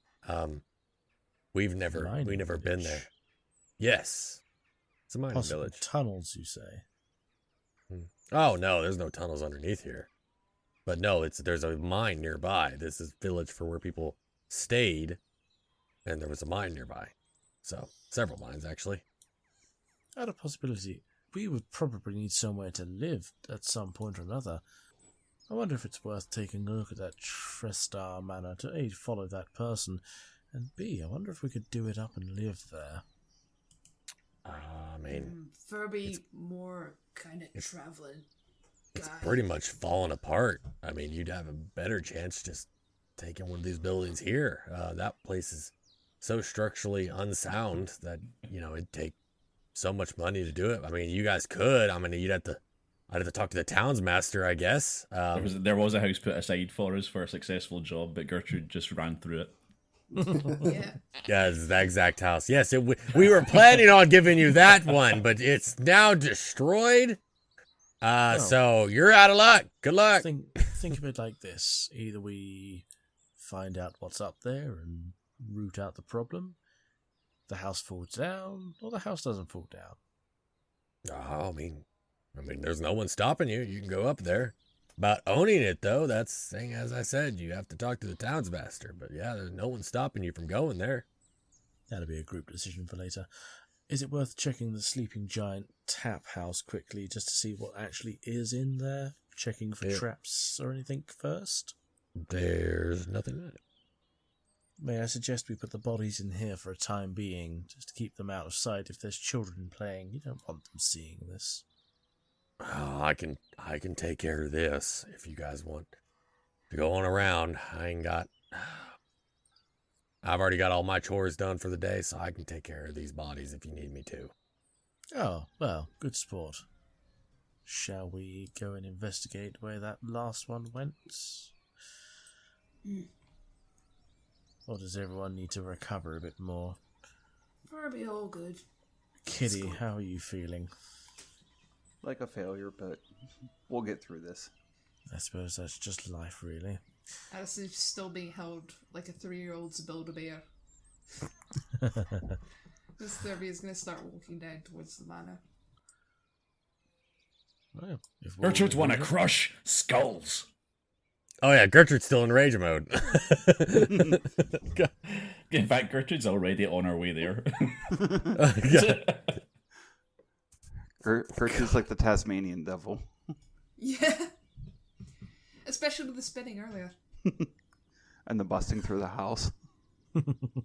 We've never been there. Yes, it's a mining Possible village. tunnels, you say? Oh no, there's no tunnels underneath here. But no, there's a mine nearby. This is village for where people stayed, and there was a mine nearby. So several mines actually. Out of possibility, we would probably need somewhere to live at some point or another. I wonder if it's worth taking a look at that Trestar Manor to A, follow that person, and B, I wonder if we could do it up and live there. I mean, Furby, more kind of traveling it's guy. pretty much fallen apart. I mean, you'd have a better chance just taking one of these buildings here. That place is so structurally unsound that, it'd take so much money to do it. I mean, you guys could. I mean, I'd have to talk to the townsmaster, I guess. There was a house put aside for us for a successful job, but Gertrude just ran through it. Yeah. Yeah, it's the exact house. Yes, we were planning on giving you that one, but it's now destroyed. So you're out of luck. Good luck. Think of it like this. Either we find out what's up there and root out the problem, the house falls down, or the house doesn't fall down. Oh, I mean, there's no one stopping you. You can go up there. About owning it, though, that's saying, as I said, you have to talk to the townsmaster. But yeah, there's no one stopping you from going there. That'll be a group decision for later. Is it worth checking the sleeping giant tap house quickly just to see what actually is in there? Checking for traps or anything first? There's nothing in it. May I suggest we put the bodies in here for a time being, just to keep them out of sight if there's children playing? You don't want them seeing this. Oh, I can take care of this if you guys want to go on around. I've already got all my chores done for the day, so I can take care of these bodies if you need me to. Oh, well, good sport. Shall we go and investigate where that last one went? Or does everyone need to recover a bit more? Probably all good. Kitty, how are you feeling? Like a failure, but we'll get through this. I suppose that's just life, really. Addison's still being held like a 3-year-old's Build-A-Bear. This Thurby is going to start walking down towards the manor. Well, Gertrude's want to crush skulls. Oh yeah, Gertrude's still in rage mode. In fact, Gertrude's already on her way there. Gertrude's like the Tasmanian devil. Yeah. Especially with the spinning earlier. And the busting through the house. And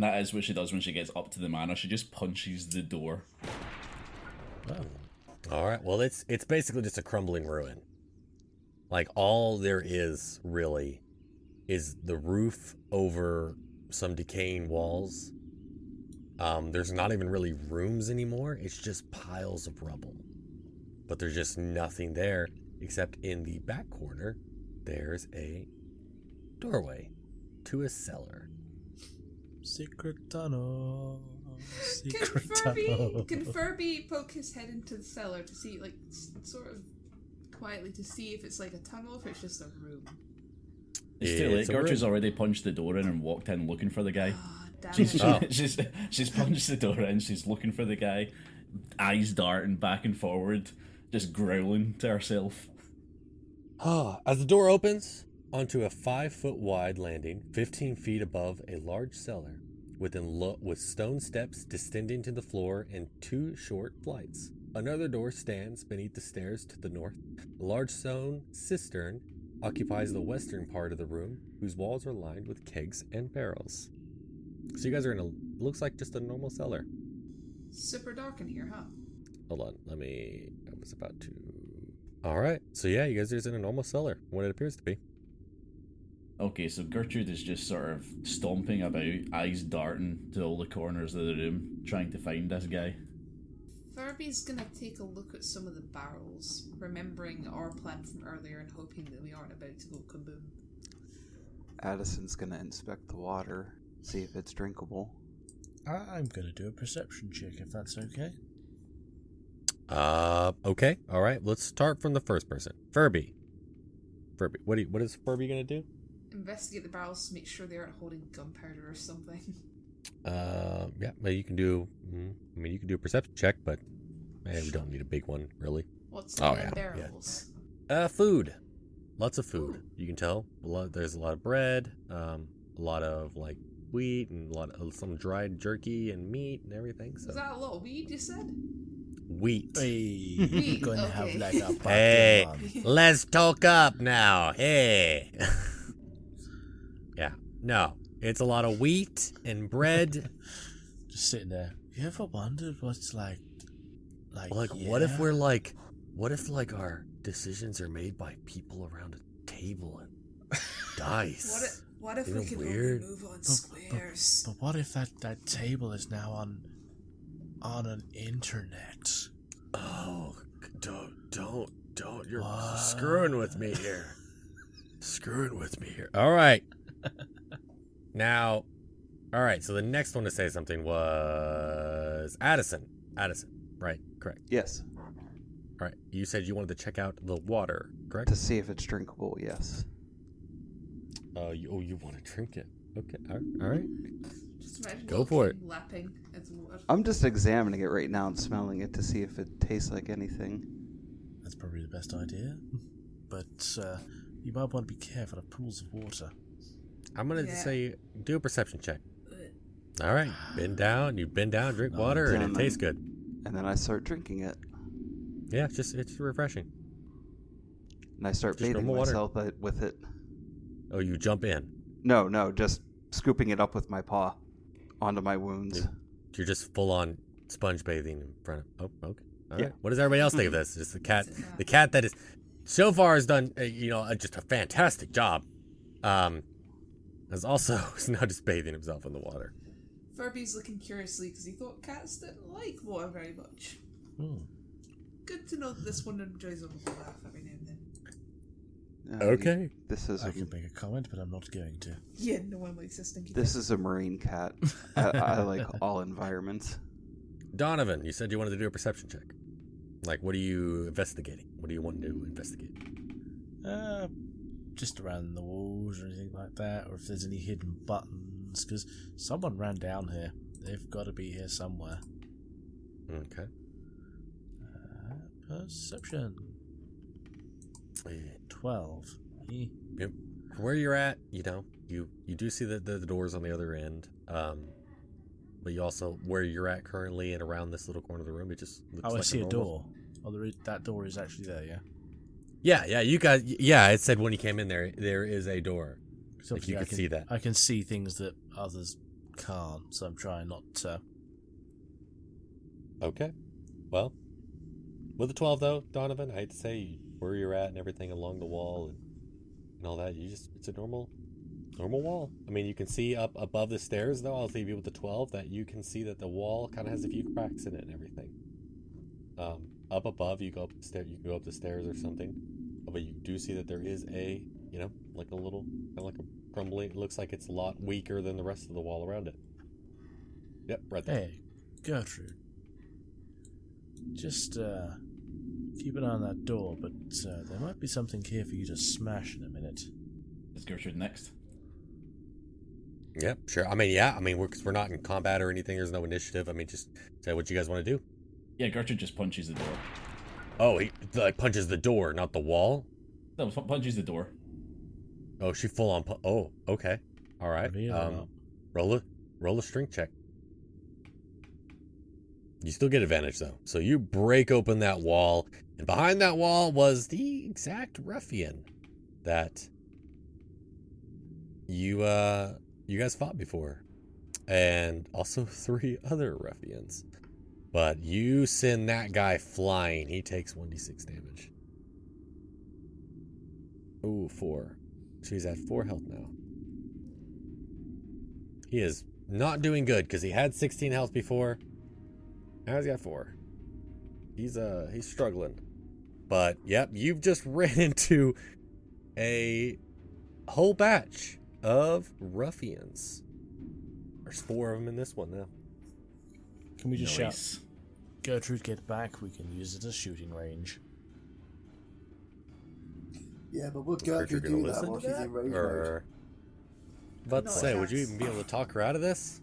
that is what she does when she gets up to the manor. She just punches the door. Oh. All right. Well, it's basically just a crumbling ruin. Like, all there is really is the roof over some decaying walls. There's not even really rooms anymore. It's just piles of rubble. But there's just nothing there except in the back corner, there's a doorway to a cellar. Secret tunnel. Secret tunnel. Can Furby poke his head into the cellar to see, like, sort of quietly to see if it's like a tunnel or if it's just a room? It's too late. Gertrude's already punched the door in and walked in looking for the guy. Oh, damn it. She's punched the door in, she's looking for the guy, eyes darting back and forward, just growling to herself. As the door opens onto a 5-foot wide landing, 15 feet above a large cellar, with stone steps descending to the floor and 2 short flights. Another door stands beneath the stairs to the north. A large stone cistern occupies the western part of the room, whose walls are lined with kegs and barrels. So you guys are in looks like just a normal cellar. Super dark in here, huh? Hold on, I was about to... Alright, so yeah, you guys are just in a normal cellar, what it appears to be. Okay, so Gertrude is just sort of stomping about, eyes darting to all the corners of the room, trying to find this guy. Furby's gonna take a look at some of the barrels, remembering our plan from earlier and hoping that we aren't about to go kaboom. Addison's gonna inspect the water, see if it's drinkable. I'm gonna do a perception check if that's okay. Okay, alright, let's start from the first person. Furby, what is Furby gonna do? Investigate the barrels to make sure they aren't holding gunpowder or something. Yeah, well, you can do a perception check, but we don't need a big one, really. What's in the barrels? Food. Lots of food. You can tell. There's a lot of bread, a lot of, like, wheat, and some dried jerky and meat and everything. So. Is that a lot of weed, you said? Wheat. Hey, Wheat, going to okay. have like a Hey, party. let's talk up now. Hey. Yeah, no. It's a lot of wheat and bread. Just sitting there. You ever wondered what's like what if we're like, our decisions are made by people around a table and dice? What if Isn't we it could weird? only move on squares? But what if that table is now on an internet? Oh, don't. You're screwing with me here. All right. Now, all right, so the next one to say something was Addison. Right, correct. Yes. All right, you said you wanted to check out the water, correct? To see if it's drinkable, yes. You want to drink it? Okay, all right. Just imagine Go for it. lapping into water. I'm just examining it right now and smelling it to see if it tastes like anything. That's probably the best idea. But you might want to be careful of pools of water. I'm gonna Yeah. say do a perception check. All right, bend down. You bend down, drink water, and it Done. tastes good. And then I start drinking it. Yeah, it's refreshing. And I start Just bathing normal water. myself with it. Oh, you jump in. No, just scooping it up with my paw onto my wounds. You're just full on sponge bathing in front of. Oh, okay. All Yeah. right. What does everybody else think of this? Just the cat. The cat that is so far has done, just a fantastic job. Has also is now just bathing himself in the water. Furby's looking curiously because he thought cats didn't like water very much. Good to know that this one enjoys a little laugh every now and then. Okay. This is I can make a comment, but I'm not going to. Yeah, no one likes this stinky this thing. is a marine cat. I like all environments. Donovan, you said you wanted to do a perception check. Like, what are you investigating? What do you want to investigate? Just around the walls or anything like that, or if there's any hidden buttons, because someone ran down here. They've got to be here somewhere. Okay. Perception. Yeah. 12. Yep. Where you're at, you do see the doors on the other end. But you also, where you're at currently and around this little corner of the room, it just looks like I see a normal. door. Oh, that door is actually there, yeah? Yeah, you guys, yeah, it said when you came in there is a door. So Like you could see that. I can see things that others can't, so I'm trying not to. Okay. Well, with the 12 though, Donovan, I hate to say where you're at and everything along the wall and all that, it's a normal wall. I mean, you can see up above the stairs though, I'll leave you with the 12, that you can see that the wall kind of has a few cracks in it and everything. Up above, you can go up the stairs or something, but you do see that there is a, like a little, kind of like a crumbling, it looks like it's a lot weaker than the rest of the wall around it. Yep, right there. Hey, Gertrude. Just keep an eye on that door, but there might be something here for you to smash in a minute. Is Gertrude next? Yep, sure. I mean, we're not in combat or anything. There's no initiative. I mean, just say what you guys want to do. Yeah, Gertrude just punches the door. Oh, he punches the door, not the wall. No, punches the door. Oh, she full on. Oh, okay, all right. Reveal Roll a strength check. You still get advantage though. So you break open that wall, and behind that wall was the exact ruffian that you guys fought before, and also 3 other ruffians. But you send that guy flying. He takes 1d6 damage. Ooh, 4. So he's at 4 health now. He is not doing good because he had 16 health before. Now he's got 4. He's struggling. But yep, you've just ran into a whole batch of ruffians. There's 4 of them in this one now. Can we just Nice. shout, Gertrude, get back, we can use it as shooting range. Yeah, but would Gertrude Gertrude gonna do that listen while to she's that? in rage mode? Or about to No say, would you chance. even be able to talk her out of this?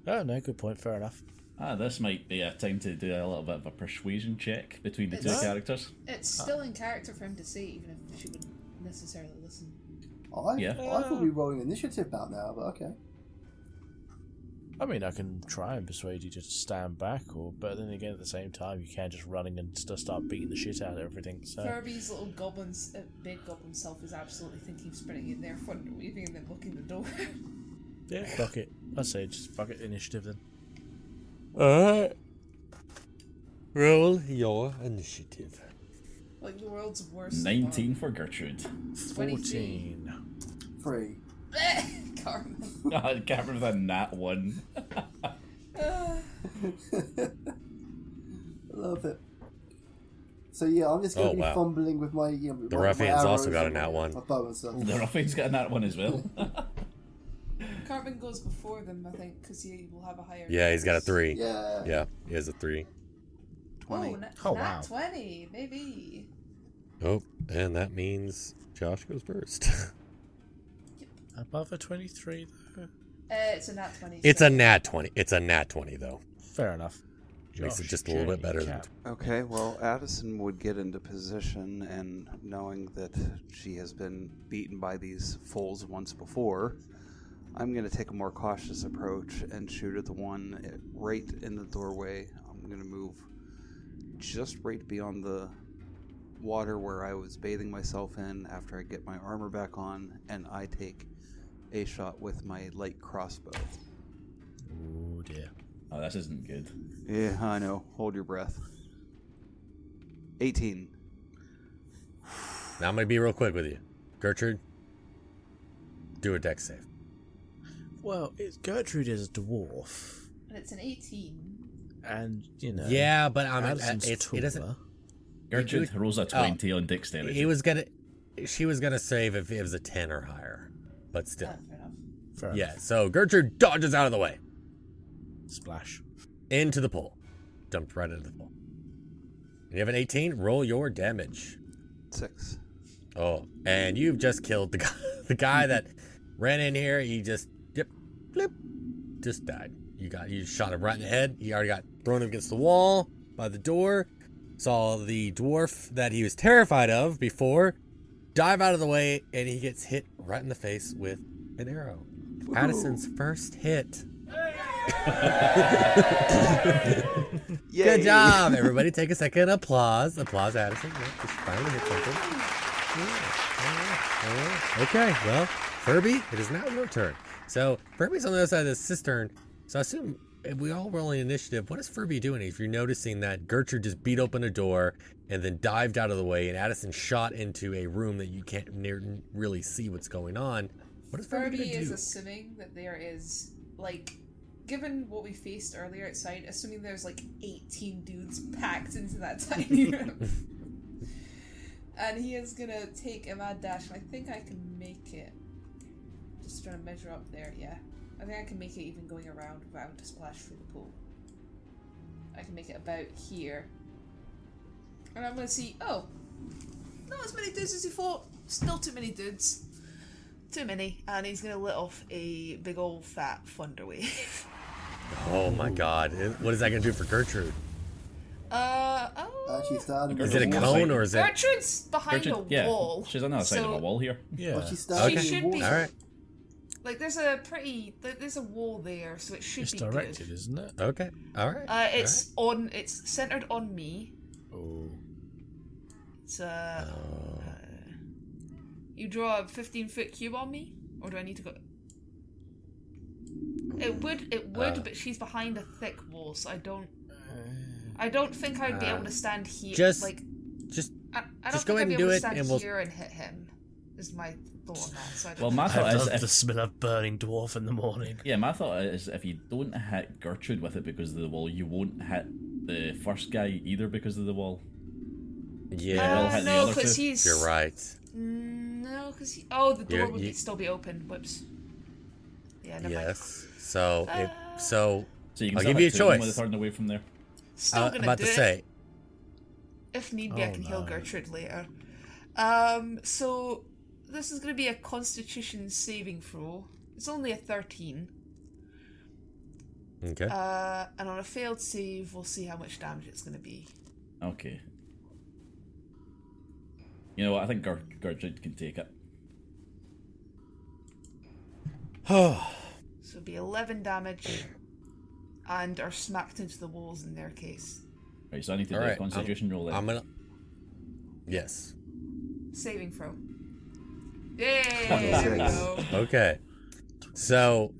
Oh, no, good point, fair enough. This might be a time to do a little bit of a persuasion check between the two It's- characters. It's still in character for him to say, even if she wouldn't necessarily listen. Yeah. I thought we were rolling initiative about now, but okay. I mean, I can try and persuade you to stand back, but then again, at the same time, you can't just running and just start beating the shit out of everything. So Furby's little big goblin self is absolutely thinking of sprinting in there, front waving, and then locking the door. yeah, fuck it. I say just fuck it. Initiative then. Alright. Roll your initiative. Like the world's worst. 19 for Gertrude. 14. 3. Carmen. I can't remember that nat 1. I love it. So yeah, I'm just going to Oh, be wow. fumbling with my. The my ruffian's also arrows got a and nat 1. My bow and stuff. The ruffian's got a nat 1 as well. Carmen goes before them, I think, because he will have a higher. Yeah, he's got a 3. Yeah. Yeah, he has a 3. 20. Oh, nat wow. 20, maybe. Oh, and that means Josh goes first. Above a 23, though? It's a nat 20. It's so- a nat 20. It's a nat 20 though. Fair enough. Makes it Josh, just a little bit Jay, better than. Cap. Okay, well, Addison would get into position, and knowing that she has been beaten by these foals once before, I'm going to take a more cautious approach and shoot at the one right in the doorway. I'm going to move just right beyond the water where I was bathing myself in after I get my armor back on, and I take a shot with my light crossbow. Oh, dear. Oh, this isn't good. Yeah, I know. Hold your breath. 18. Now I'm gonna be real quick with you, Gertrude. Do a dex save. Well, Gertrude is a dwarf, And it's an 18. and, you know... Yeah, but Addison's it doesn't. taller. Gertrude rolls a 20 on dexterity. She was gonna save if it was a 10 or higher, but still. Fair enough. Fair Yeah. enough. So Gertrude dodges out of the way Splash. into the pool, jumped right into the pool. And you have an 18. Roll your damage. 6. Oh, and you've just killed the guy that ran in here. He just blip, just died. You shot him right in the head. He already got thrown against the wall by the door. Saw the dwarf that he was terrified of before dive out of the way, and he gets hit right in the face with an arrow. Addison's first hit. Yay. Good job, everybody. Take a second. Applause, Addison. Yeah, just finally hit something. Yeah. Okay, well, Furby, it is now your turn. So Furby's on the other side of the cistern. So I assume if we all roll initiative. What is Furby doing? If you're noticing that Gertrude just beat open a door and then dived out of the way, and Addison shot into a room that you can't really see what's going on. What is Furby Furby gonna is do? assuming that there is, like, given what we faced earlier outside, assuming there's like 18 dudes packed into that tiny room. And he is gonna take a mad dash, and I think I can make it. Just trying to measure up there, yeah. I think I can make it even going around without having to splash through the pool. I can make it about here. And I'm gonna see, oh, not as many dudes as he thought. Still too many dudes. Too many. And he's gonna let off a big old fat thunder wave. Oh my god. What is that going to do for Gertrude? Actually, standing. Is it a cone or is it... Gertrude's behind a wall. She's on the other side of a wall here. Yeah. Well, she's standing She in should be- water. Alright. Like, there's a wall there, so it should It's be directed, good. isn't it? Okay. Alright. It's centered on me. Oh. It's you draw a 15-foot cube on me, or do I need to go? It would, but she's behind a thick wall, so I don't think I'd be able to stand here. Just I just don't go think ahead I'd and be do able to it, stand and we'll... here and hit him. Is my thought on that. So I don't Well, know. my I thought is love the if, smell of burning dwarf in the morning. yeah, my thought is if you don't hit Gertrude with it because of the wall, you won't hit the first guy either because of the wall. Yeah, will hit the no, other because two. he's you're right. No, because the door You're- would you- still be open. Whoops. Yeah, never mind. Yes. So, So you can I'll still give hit you a two of them choice. with a turn away from there. Still gonna about do to it. say, If need be, I Oh, can heal no. Gertrude later. So this is going to be a Constitution saving throw. It's only a 13. okay. And on a failed save, we'll see how much damage it's going to be. Okay. You know what? I think Gertrude can take it. So it'll be 11 damage, and are smacked into the walls in their case. Right, so I need to All do right, a Constitution roll then. I'm gonna. Yes. Saving throw. Yay! 26. There we go. Okay. So,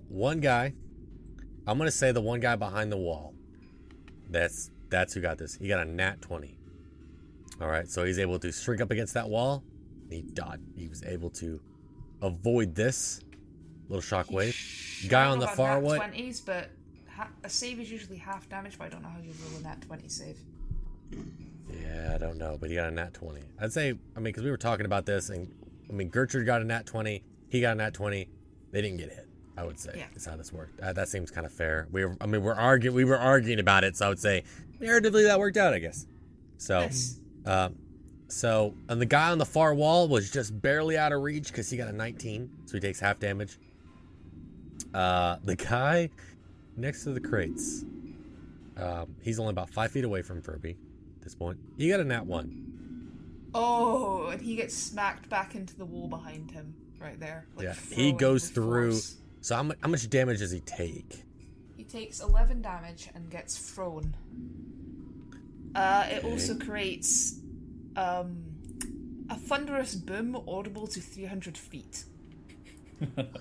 one guy. I'm gonna say the one guy behind the wall. That's who got this. He got a nat 20. All right, so he's able to shrink up against that wall. He dodged. He was able to avoid this little shockwave. Guy on the I don't know far about way. nat 20s, but a save is usually half damage, but I don't know how you roll a nat 20 save. Yeah, I don't know, but he got a nat 20. I'd say, because we were talking about this, and Gertrude got a nat 20. He got a nat 20. They didn't get hit. I would say is how this worked. That seems kind of fair. We were arguing about it, so I would say narratively that worked out, I guess. So, Nice. So, and the guy on the far wall was just barely out of reach because he got a 19, so he takes half damage. The guy next to the crates, he's only about 5 feet away from Furby at this point. He got a nat 1. Oh, and he gets smacked back into the wall behind him, right there. Like, Yeah, he thrown goes with through. force. So how much damage does he take? He takes 11 damage and gets thrown. It also creates a thunderous boom audible to 300 feet. Like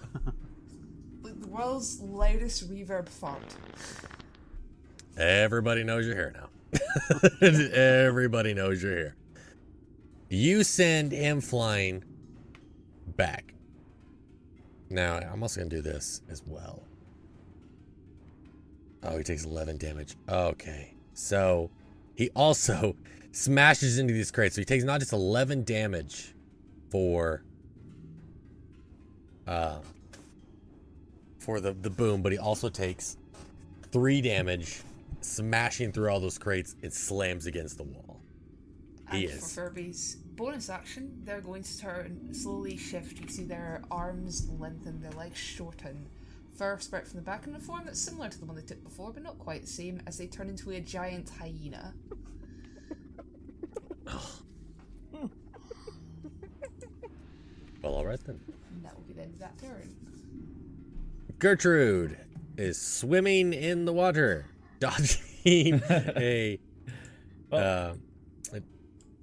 the world's loudest reverb font. Everybody knows you're here now. Everybody knows you're here. You send him flying back. Now, I'm also going to do this as well. Oh, he takes 11 damage. Okay. So, he also smashes into these crates. So, he takes not just 11 damage for the boom, but he also takes 3 damage smashing through all those crates. It slams against the wall. And for Furby's bonus action, they're going to turn, slowly shift. You see their arms lengthen, their legs shorten. Fur sprout from the back in a form that's similar to the one they took before, but not quite the same, as they turn into a giant hyena. Well, alright then. And that will be the end of that turn. Gertrude is swimming in the water, dodging a.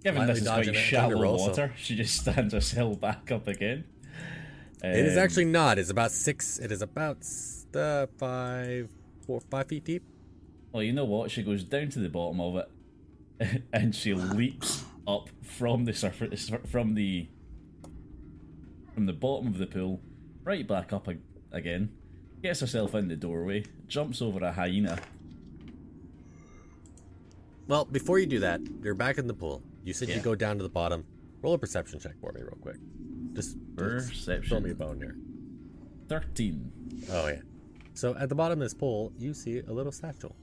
Given this is dodging quite a shallow thunder roll, water, she just stands herself back up again. It is actually not. It's about 6. It is about 5 feet deep. Well, you know what? She goes down to the bottom of it, and she leaps up from the surface, from the bottom of the pool, right back up again. Gets herself in the doorway, jumps over a hyena. Well, before you do that, you're back in the pool. You said Yeah. you go down to the bottom. Roll a perception check for me real quick. Just Perception. throw me a bone here. 13. Oh, yeah. So at the bottom of this pool, you see a little satchel.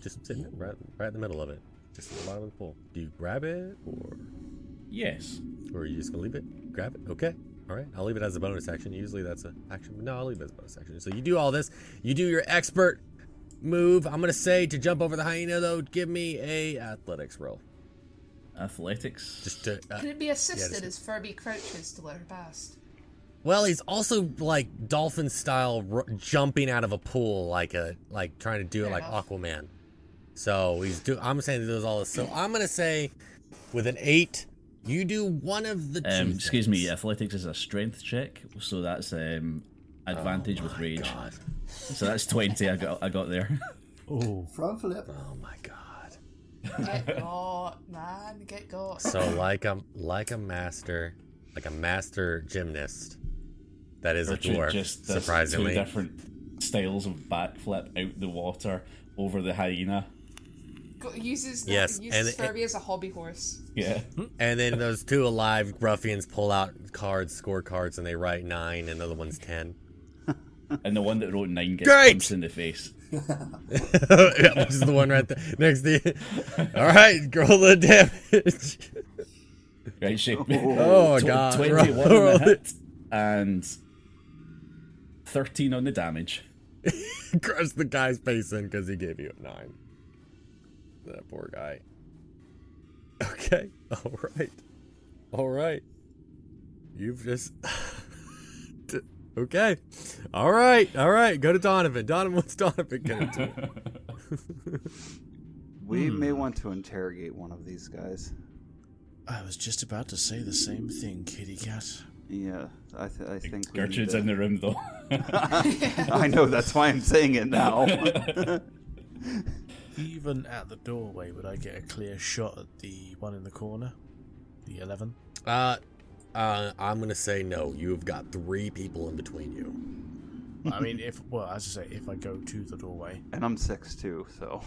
Just sitting right in the middle of it. Just at the bottom of the pool. Do you grab it, Yes. or are you just going to leave it? Grab it? Okay. All right. I'll leave it as a bonus action. Usually that's an action. But no, I'll leave it as a bonus action. So you do all this. You do your expert move. I'm going to say to jump over the hyena, though, give me a athletics roll. Athletics. Just to... Can it be assisted yeah, as Furby crouches to let her past? Well, he's also like dolphin style jumping out of a pool, like trying to do it Fair like enough. Aquaman. So I'm saying he does all this. So I'm gonna say, with an 8, you do one of the two Excuse me. things. Athletics is a strength check, so that's advantage with rage. God. So that's 20. I got there. Oh, Front flip. Oh my God. Get got, man, get got. So like a master gymnast. That is a Gertrude dwarf. just does Surprisingly. 2 different styles of backflip out the water over the hyena. Uses Yes, uses and Furby as a hobby horse. Yeah. And then those 2 alive ruffians pull out scorecards, and they write 9, and the other one's 10. And the one that wrote 9 gets Great! punched in the face. Yeah, which is the one right there next to you. All right, roll the damage. Right, she Oh, God. 21 on Roll the hit and 13 on the damage. Crush the guy's face in because he gave you a 9. That poor guy. Okay. All right. You've just... Okay. All right. Go to Donovan. Donovan, what's Donovan going to do? We may want to interrogate one of these guys. I was just about to say the same thing, kitty cat. Yeah, I think we Gertrude's need in the room though. I know, that's why I'm saying it now. Even at the doorway, would I get a clear shot at the one in the corner? The 11? I'm going to say no. You've got 3 people in between you. I mean, as I say, if I go to the doorway, And I'm 6'2", so...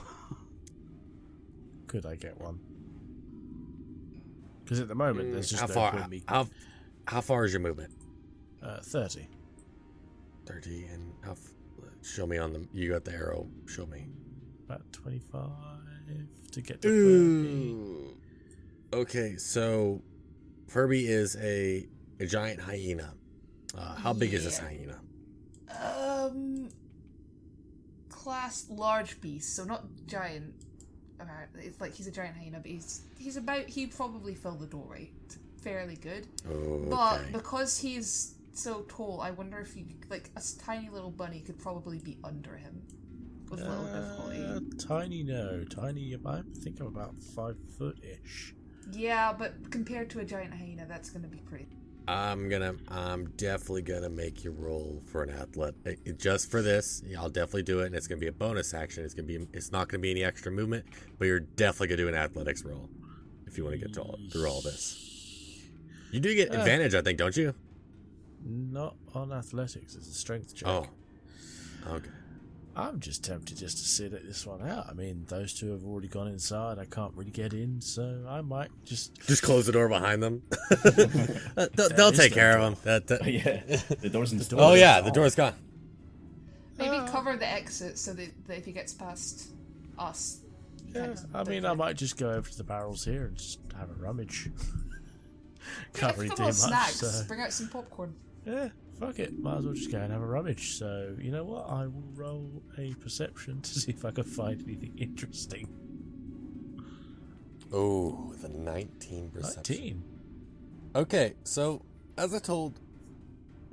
could I get one? Because at the moment, there's just How no far? point in me... How far is your movement? 30. 30, and show me on the... You got the arrow. Show me. About 25 to get to 30. Okay, so Furby is a giant hyena. How big is this hyena? Class large beast, so not giant. It's like he's a giant hyena, but he's about, he'd probably fill the doorway. It's fairly good. Okay. But because he's so tall, I wonder if you like a tiny little bunny could probably be under him with little difficulty. Tiny. I think I'm about 5 foot-ish. Yeah, but compared to a giant hyena, that's gonna be pretty. I'm definitely gonna make you roll for an athletic just for this. Yeah, I'll definitely do it, and it's gonna be a bonus action. It's not gonna be any extra movement, but you're definitely gonna do an athletics roll if you want to get through all this. You do get advantage, I think, don't you? Not on athletics. It's a strength check. Oh, okay. I'm just tempted just to sit at this one out. I mean, those two have already gone inside. I can't really get in, so I might just close the door behind them. They'll take care of them. Yeah, the door's in the door. Oh yeah, the door's gone. Maybe cover the exit so that if he gets past us. Yeah, I mean, I might just go over to the barrels here and just have a rummage. Can't really do much. Snacks. So. Bring out some popcorn. Yeah, fuck it. Might as well just go and have a rummage. So, you know what? I will roll a perception to see if I can find anything interesting. Oh, with a 19 perception. 19. Okay, so as I told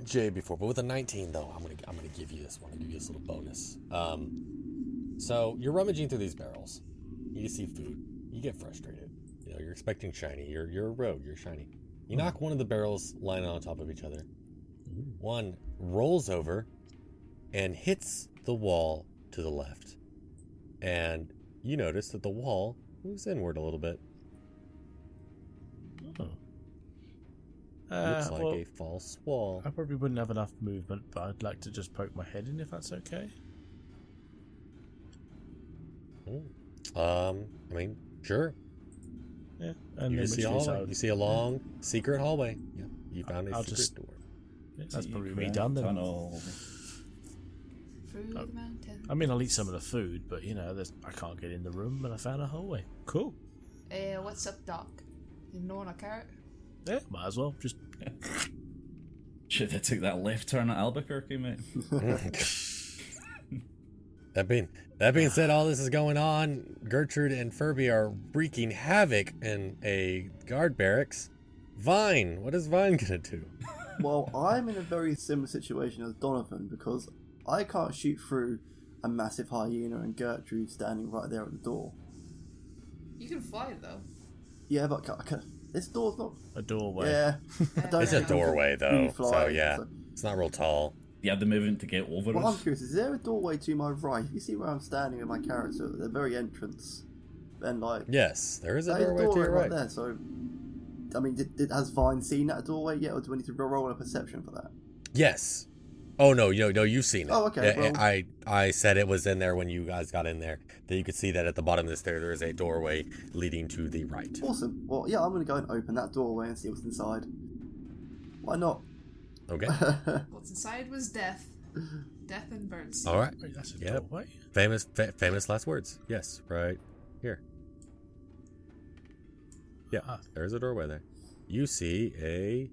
Jay before, but with a 19 though, I'm gonna give you this one. I'll give you this little bonus. So you're rummaging through these barrels. You see food. You get frustrated. You know, you're expecting shiny. You're a rogue. You're shiny. You knock one of the barrels lying on top of each other. One rolls over and hits the wall to the left. And you notice that the wall moves inward a little bit. Oh. Looks like a false wall. I probably wouldn't have enough movement, but I'd like to just poke my head in if that's okay. I mean, sure. Yeah, and You then see a hallway. You see a long secret hallway. Yeah, you found a I'll secret just- door. Yeah, that's probably me done then. Tunnel. Through the mountain. I mean, I'll eat some of the food, but you know, I can't get in the room, and I found a hallway. Cool. What's up, Doc? You gnawing a carrot? Yeah, might as well. Just Should have took that left turn at Albuquerque, mate. That being said, all this is going on. Gertrude and Furby are wreaking havoc in a guard barracks. Vine, what is Vine gonna do? Well, I'm in a very similar situation as Donovan because I can't shoot through a massive hyena and Gertrude standing right there at the door. You can fly though. Yeah, but this door's not. a doorway. Yeah, I don't It's a think doorway I can really though, fly, so yeah, it's not real tall. You have the movement to get over Well, I'm us. curious, is there a doorway to my right? You see where I'm standing with my character at the very entrance? Then, like, Yes, there is a there's doorway to your right. there, so. I mean, has Vine seen that doorway yet, or do we need to roll a perception for that? Yes. Oh no, you've seen it. Oh, okay, Yeah, well- I said it was in there when you guys got in there. That you could see that at the bottom of the stair there is a doorway leading to the right. Awesome. Well, yeah, I'm going to go and open that doorway and see what's inside. Why not? Okay. What's inside was death. Death and birds. All right. Wait, that's a Yep. doorway. Famous last words. Yes, right here. Yeah, there's a doorway there. You see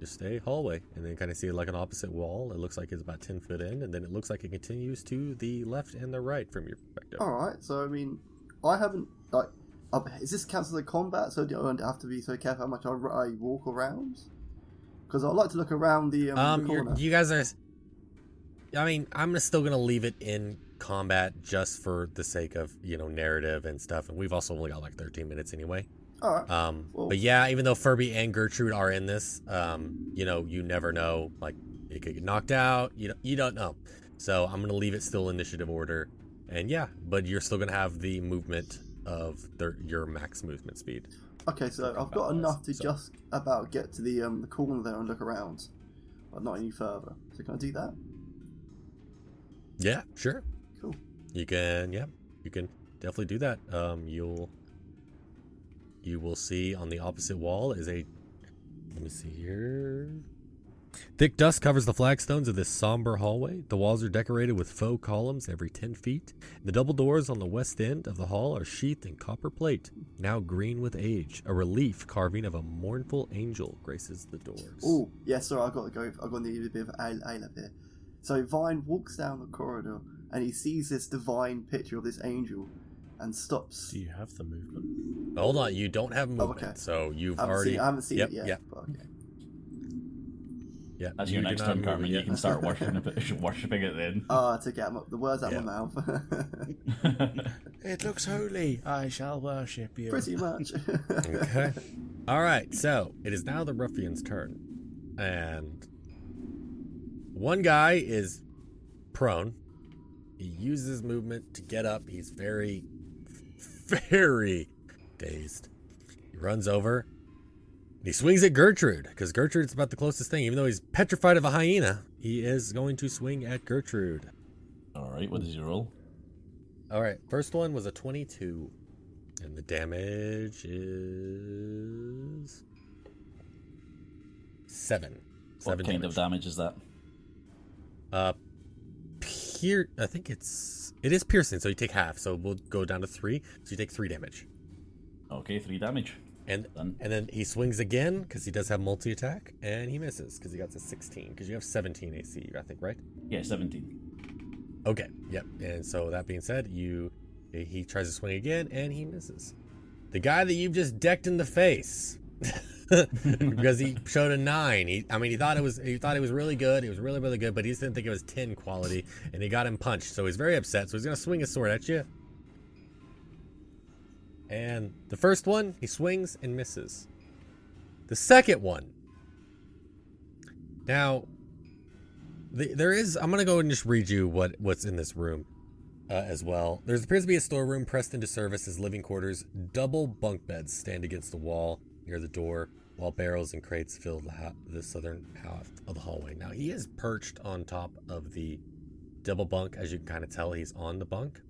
just a hallway, and then kind of see like an opposite wall. It looks like it's about 10 foot in, and then it looks like it continues to the left and the right from your perspective. Alright, so I mean, I haven't, like, is this counts as a combat, so do I have to be so careful how much I walk around? Because I'd like to look around the corner. You guys are. I mean, I'm still gonna leave it in combat just for the sake of narrative and stuff, and we've also only got like 13 minutes anyway. Alright. But yeah, even though Furby and Gertrude are in this, you never know. Like, it could get knocked out. You don't know. So I'm gonna leave it still initiative order, and yeah, but you're still gonna have the movement of your max movement speed. Okay, so I've got enough to just about get to the corner there and look around, but not any further. So can I do that? Yeah, sure. Cool. You can definitely do that. You will see on the opposite wall is let me see here. Thick dust covers the flagstones of this somber hallway. The walls are decorated with faux columns every 10 feet. The double doors on the west end of the hall are sheathed in copper plate, now green with age. A relief carving of a mournful angel graces the doors. Oh, yeah, sorry, I've got to go. I've got to need a bit of A-Lab here. So Vine walks down the corridor and he sees this divine picture of this angel and stops. Do you have the movement? Hold on, you don't have movement, okay. so you've I already... haven't seen Yep, it yet. yep. But okay. Yeah, That's you your do next not turn, have Cartman. movement You yet. can start worshipping it then. To get the words out of my mouth. It looks holy. I shall worship you. Pretty much. Okay. All right, so it is now the ruffian's turn. And one guy is prone. He uses movement to get up. He's very, very dazed. He runs over. He swings at Gertrude, because Gertrude's about the closest thing. Even though he's petrified of a hyena, he is going to swing at Gertrude. All right, what is your roll? All right, first one was a 22. And the damage is 7. What kind of damage is that? I think it is piercing, so you take half. So we'll go down to 3. So you take 3 damage. Okay, 3 damage. And Done. and then he swings again because he does have multi-attack, and he misses because he got to 16 because you have 17 AC, I think, right? Yeah, 17. Okay, yep. And so that being said, he tries to swing again, and he misses. The guy that you've just decked in the face because he showed a 9. He thought it was really good. It was really, really good, but he just didn't think it was 10 quality, and he got him punched. So he's very upset. So he's gonna swing his sword at you. And the first one, he swings and misses. The second one. Now, I'm going to go and just read you what's in this room as well. There appears to be a storeroom pressed into service as living quarters. Double bunk beds stand against the wall near the door, while barrels and crates fill the southern half of the hallway. Now, he is perched on top of the double bunk. As you can kind of tell, he's on the bunk.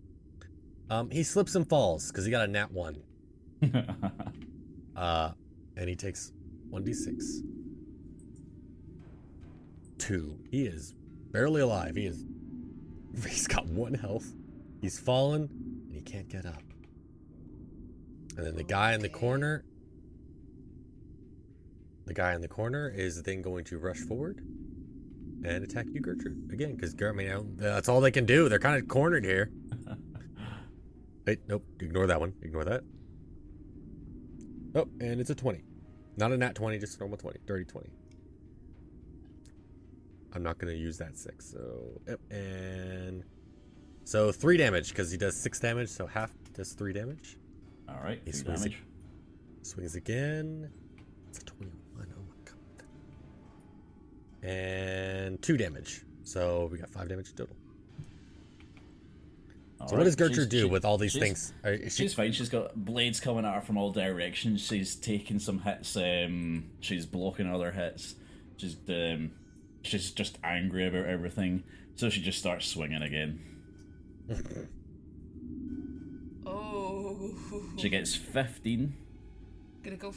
He slips and falls because he got a nat 1. And he takes 1d6. 2. He is barely alive. He's got 1 health. He's fallen and he can't get up. And then the guy in the corner is then going to rush forward and attack you, Gertrude, again, because that's all they can do. They're kind of cornered here. Wait, nope. Ignore that one. Ignore that. Oh, and it's a 20. Not a nat 20, just a normal 20. Dirty 20. I'm not going to use that 6. So, yep. And so 3 damage, because he does 6 damage, so half does 3 damage. All right, He 3 damage. Swings again. It's a 21. Oh my god. And 2 damage. So we got 5 damage total. So what does Gertrude do with all these things? She's fine. She's got blades coming at her from all directions. She's taking some hits. She's blocking other hits. She's just angry about everything. So she just starts swinging again. Oh. She gets 15. Gonna go.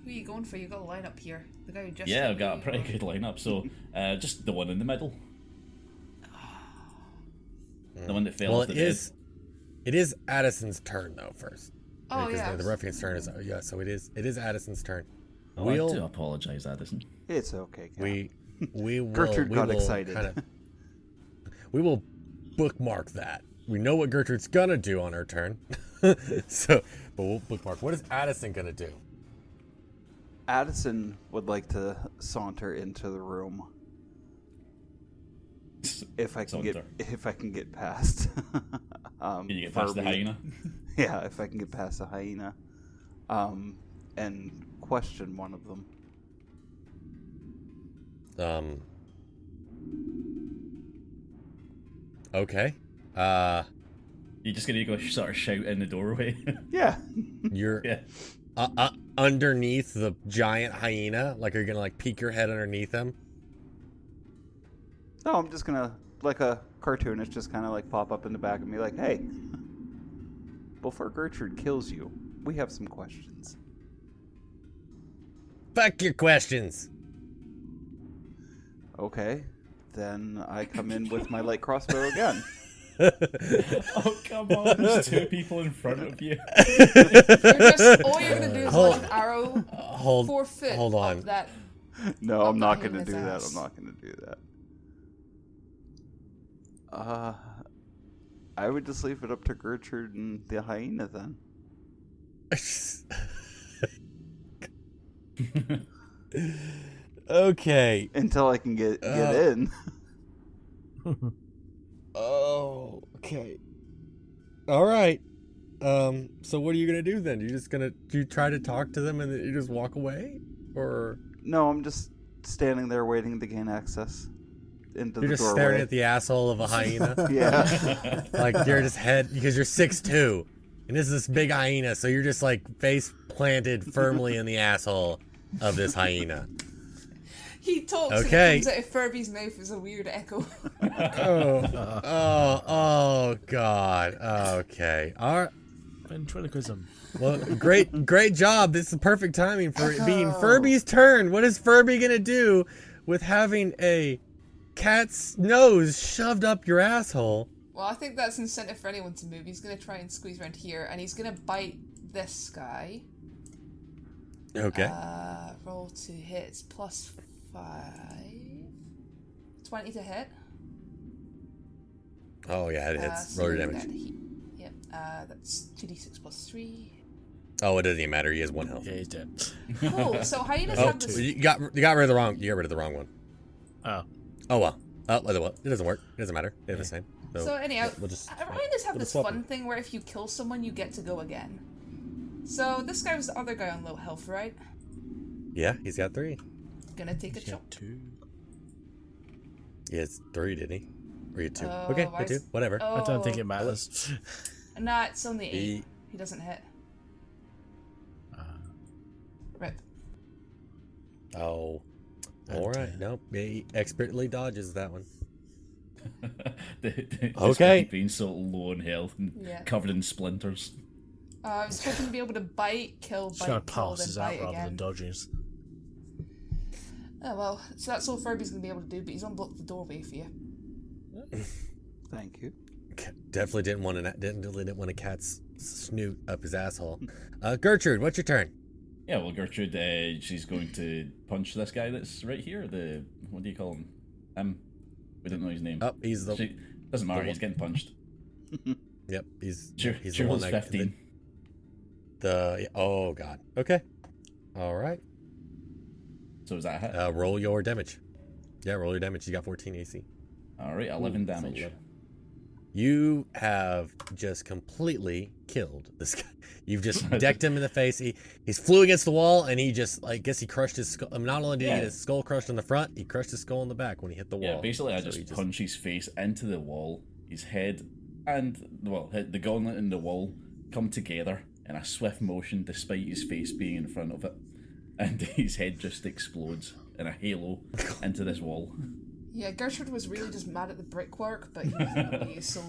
Who are you going for? You got a line up here. The guy who just. Yeah, I've got a pretty good lineup. So just the one in the middle. The one that fell off the bed. It is Addison's turn though first. Oh, because yeah. the ruffian's turn is so it is Addison's turn. Oh, I do apologize, Addison. It's okay. Cal. We will. Gertrude got excited. We will bookmark that. We know what Gertrude's gonna do on her turn. But we'll bookmark. What is Addison gonna do? Addison would like to saunter into the room. If I can get past. Can you get past the hyena? Yeah, if I can get past the hyena, and question one of them. Okay. You're just gonna go sort of shout in the doorway. Yeah. You're Yeah. Underneath the giant hyena. Like, are you gonna peek your head underneath him? No, I'm just gonna, like a cartoonist, just kind of pop up in the back of me, like, hey, before Gertrude kills you, we have some questions. Fuck your questions. Okay, then I come in with my light crossbow again. Oh, come on. There's 2 people in front of you. All you're gonna do is Hold- launch an arrow Hold 4 foot hold on. up that. No, Up I'm the not going to hyena's do that. ass. I'm not going to do that. I would just leave it up to Gertrude and the hyena then. Okay. Until I can get in. Oh, okay. All right. So what are you gonna do then? Do you try to talk to them and then you just walk away, or No, I'm just standing there waiting to gain access into you're the just doorway. staring at the asshole of a hyena? Yeah. Like you're just because you're 6'2", and this is this big hyena, so you're just like face planted firmly in the asshole of this hyena. He talks Okay. and it comes out of Furby's mouth as a weird echo. Oh, God. Okay. All right. Ventriloquism. Well, great job. This is perfect timing for it being Furby's turn. What is Furby gonna do with having a cat's nose shoved up your asshole? Well, I think that's incentive for anyone to move. He's gonna try and squeeze around here, and he's gonna bite this guy. Okay. Roll to hit. It's +5. 20 to hit. Oh yeah, it hits. So Roll your that damage. Yep. That's 2d6 +3. Oh, it doesn't even matter. He has 1 health. Yeah, he's dead. Cool. So hyenas Oh, have this. you got rid of the wrong. You got rid of the wrong one. Oh. Oh well. Oh well. It doesn't work. It doesn't matter. They're the same. So anyhow, we'll just hyenas have we'll this swap fun them. thing where if you kill someone, you get to go again. So this guy was the other guy on low health, right? Yeah, he's got 3. Gonna take a Yeah, chunk. 2. He has 3, did he? Or you 2? Oh, Okay, why you 2. is- Whatever. Oh, I don't think it matters. Nah, it's only 8. He- He doesn't hit. Rip. Oh. All right. Nope. He expertly dodges that one. This Okay. guy being so low in health and Yeah. covered in splinters. I was hoping to be able to bite, kill, Just kind bite, of kill, then passes out bite rather again. than dodging. Oh well, so that's all Furby's gonna be able to do, but he's unblocked the doorway for you. Thank you. Definitely didn't want a cat's snoot up his asshole. Gertrude, what's your turn? Yeah, well, Gertrude, she's going to punch this guy that's right here. What do you call him? We don't know his name. Oh, he's the. Doesn't matter. the He's getting punched. Yep, he's She the one rolls that 15. oh god. Okay. All right. So is that a hit? Roll your damage. Yeah, roll your damage. You got 14 AC. All right, 11 Ooh, damage. 11. You have just completely killed this guy. You've just decked him in the face. He's flew against the wall, and he just, I guess he crushed his skull. Not only did he get his skull crushed in the front, he crushed his skull in the back when he hit the wall. Yeah, basically I So just he punch his face into the wall, his head and, well, the gauntlet and the wall come together in a swift motion despite his face being in front of it. And his head just explodes in a halo into this wall. Yeah, Gertrude was really just mad at the brickwork, but he wasn't really, so...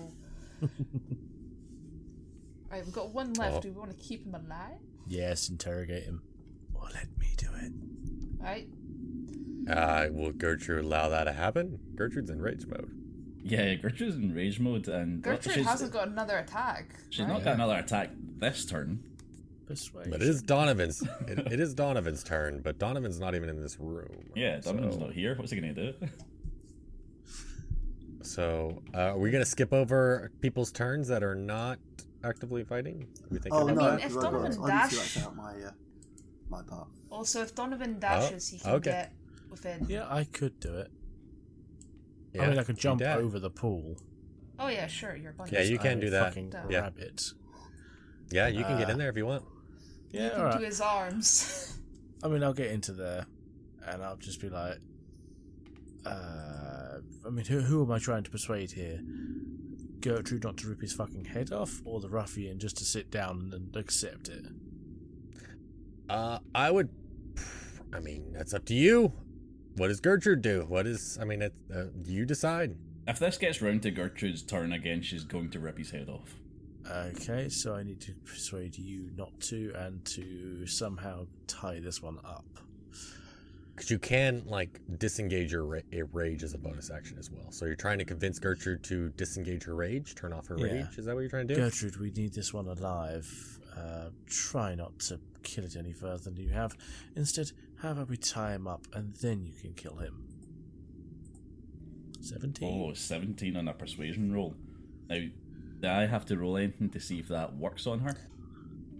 Right, we've got one left. Oh. Do we want to keep him alive? Yes, interrogate him. Or let me do it. Right? Will Gertrude allow that to happen? Gertrude's in rage mode. Yeah, Gertrude's in rage mode and Gertrude hasn't got another attack. she's right? not got another attack this turn. Persuasion. But it is Donovan's. it is Donovan's turn, but Donovan's not even in this room. Yeah, Donovan's so, not here. What's he gonna do? So, are we gonna skip over people's turns that are not actively fighting? Are we thinking Oh about no, mean, that? if because Donovan I need to dash- act out my part. Also, if Donovan dashes, he can okay. get within... Yeah, I could do it. Yeah, I mean, I could jump that. over the pool. Oh yeah, sure, you're a bunch. Yeah, you can I'm do a that. Fucking Yeah. rabbit. Yeah, you can get in there if you want. Yeah, you can alright. do his arms. I mean, I'll get into there, and I'll just be like, I mean, who am I trying to persuade here? Gertrude not to rip his fucking head off, or the ruffian just to sit down and accept it? I would. I mean, that's up to you. What does Gertrude do? You decide. If this gets round to Gertrude's turn again, she's going to rip his head off. Okay, so I need to persuade you not to, and to somehow tie this one up. because you can like disengage your rage as a bonus action as well. So you're trying to convince Gertrude to disengage her rage, turn off her Yeah. rage. Is that what you're trying to do? Gertrude, we need this one alive. Try not to kill it any further than you have. Instead, how about we tie him up and then you can kill him? 17. Oh, 17 on a persuasion roll. Now, do I have to roll anything to see if that works on her?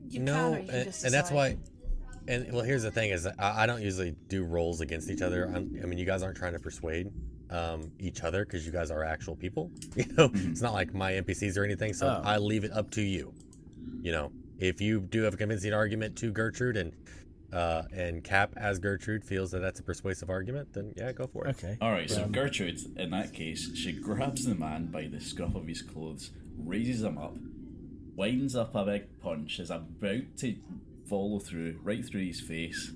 You No, can, or you can and just that's decide. why. And well, here's the thing: is I don't usually do rolls against each other. I mean, you guys aren't trying to persuade each other because you guys are actual people. You know, it's not like my NPCs or anything. So Oh. I leave it up to you. You know, if you do have a convincing argument to Gertrude and Cap as Gertrude feels that that's a persuasive argument, then yeah, go for it. Okay. Alright, so Gertrude, in that case, she grabs the man by the scruff of his clothes, raises him up, winds up a big punch, is about to follow through, right through his face,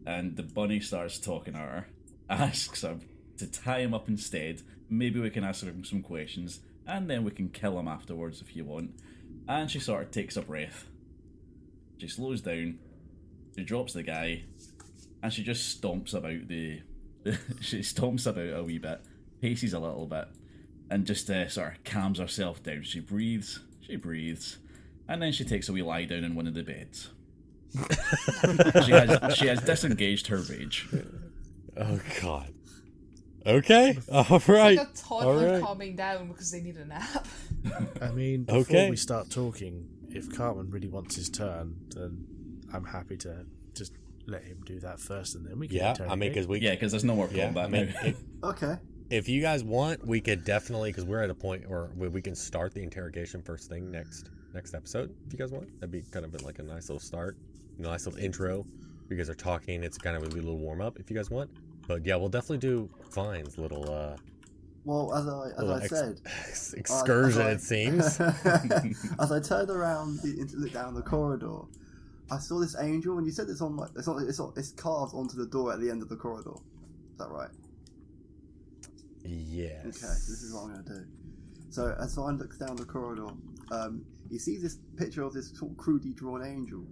and the bunny starts talking at her, asks him to tie him up instead, maybe we can ask him some questions, and then we can kill him afterwards if you want, and she sort of takes a breath. She slows down, she drops the guy, and she just stomps about she stomps about a wee bit, paces a little bit, and just sort of calms herself down. She breathes, and then she takes a wee lie down in one of the beds. she has disengaged her rage. Oh God. Okay. All right. It's like a toddler All right. calming down because they need a nap. I mean, before Okay. we start talking, if Cartman really wants his turn, then I'm happy to just let him do that first, and then we can. Yeah, I mean, because we Yeah, because there's no more yeah, combat I mean, now. Okay. if you guys want, we could definitely, because we're at a point where we can start the interrogation first thing next episode. If you guys want, that'd be kind of like a nice little start, nice little intro. You guys are talking. It's kind of a little warm up if you guys want. But yeah, we'll definitely do Vine's little Well, as I said, excursion. as I- It seems. as I turned around to look down the corridor, I saw this angel, and you said it's on like it's carved onto the door at the end of the corridor. Is that right? Yes. Okay, so this is what I'm going to do. So as Vine looks down the corridor, he sees this picture of this sort of crudely drawn angel,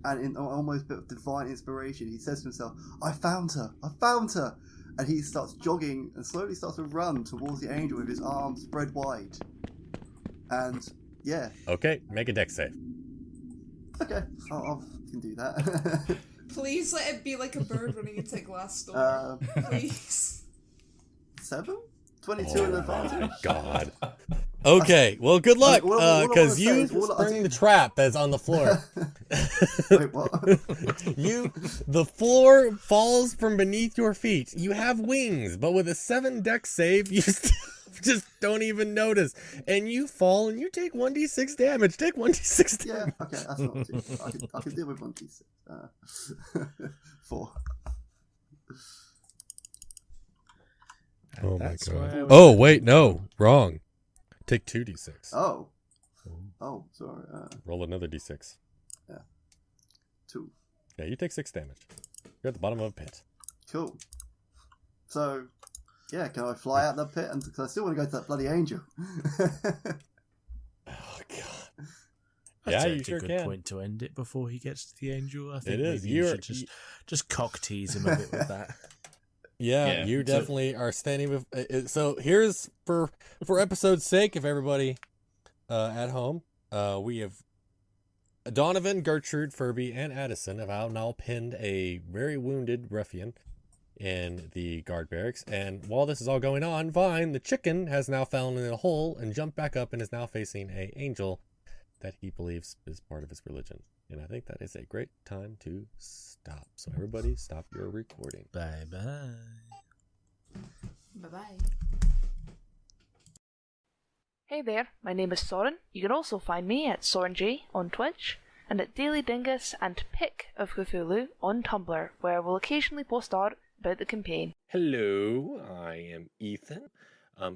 and in almost a bit of divine inspiration, he says to himself, I found her! And he starts jogging and slowly starts to run towards the angel with his arms spread wide. And yeah, Okay, make a dex save. okay, I can do that. Please let it be like a bird running into a glass door. Please. 7? 22 in advantage. God. Okay, well, good luck, What I wanna because say you is what I sprung do- the trap that's on the floor. Wait, what? The floor falls from beneath your feet. You have wings, but with a 7 dex save, you just don't even notice. And you fall and you take 1d6 damage. Take 1d6 Yeah, damage. okay, that's not too. I can deal with 1d6. 4. Oh my That's god. why I Oh, wait, no. Wrong. Take 2d6. Oh. Oh, sorry. Roll another d6. 2. Yeah, you take 6 damage. You're at the bottom of a pit. Cool. So, yeah, can I fly out that pit? Because I still want to go to that bloody angel. Oh, God. That's Yeah, a you sure good can. point to end it before he gets to the angel. I think It is. maybe you You're- should just cock tease him a bit with that. Yeah, Yeah, you so- definitely are standing with. So here's for episode's sake, if everybody at home, we have Donovan, Gertrude, Furby, and Addison have now pinned a very wounded ruffian in the guard barracks. And while this is all going on, Vine, the chicken, has now fallen in a hole and jumped back up and is now facing a angel that he believes is part of his religion. And I think that is a great time to stop. So everybody, stop your recording. Bye bye. Bye-bye. Hey there, my name is Soren. You can also find me at SorenJ on Twitch, and at Daily Dingus and Pick of Cthulhu on Tumblr, where we'll occasionally post art about the campaign. Hello, I am Ethan.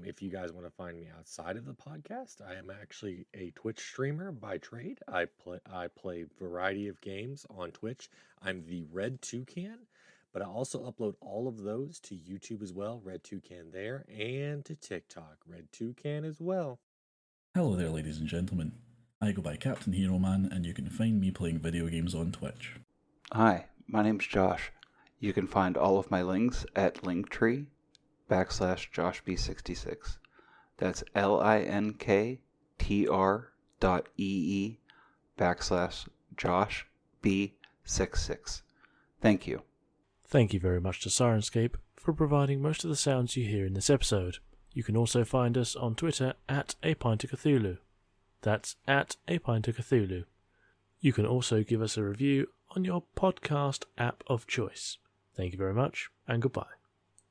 If you guys want to find me outside of the podcast, I am actually a Twitch streamer by trade. I play a variety of games on Twitch. I'm the Red Toucan, but I also upload all of those to YouTube as well, Red Toucan there, and to TikTok, Red Toucan as well. Hello there, ladies and gentlemen. I go by Captain Hero Man, and you can find me playing video games on Twitch. Hi, my name's Josh. You can find all of my links at linktree/JoshB66. That's linktr.ee/JoshB66. Thank you. Thank you very much to Sirenscape for providing most of the sounds you hear in this episode. You can also find us on Twitter at @APintOfCthulhu. That's at @APintOfCthulhu. You can also give us a review on your podcast app of choice. Thank you very much, and goodbye.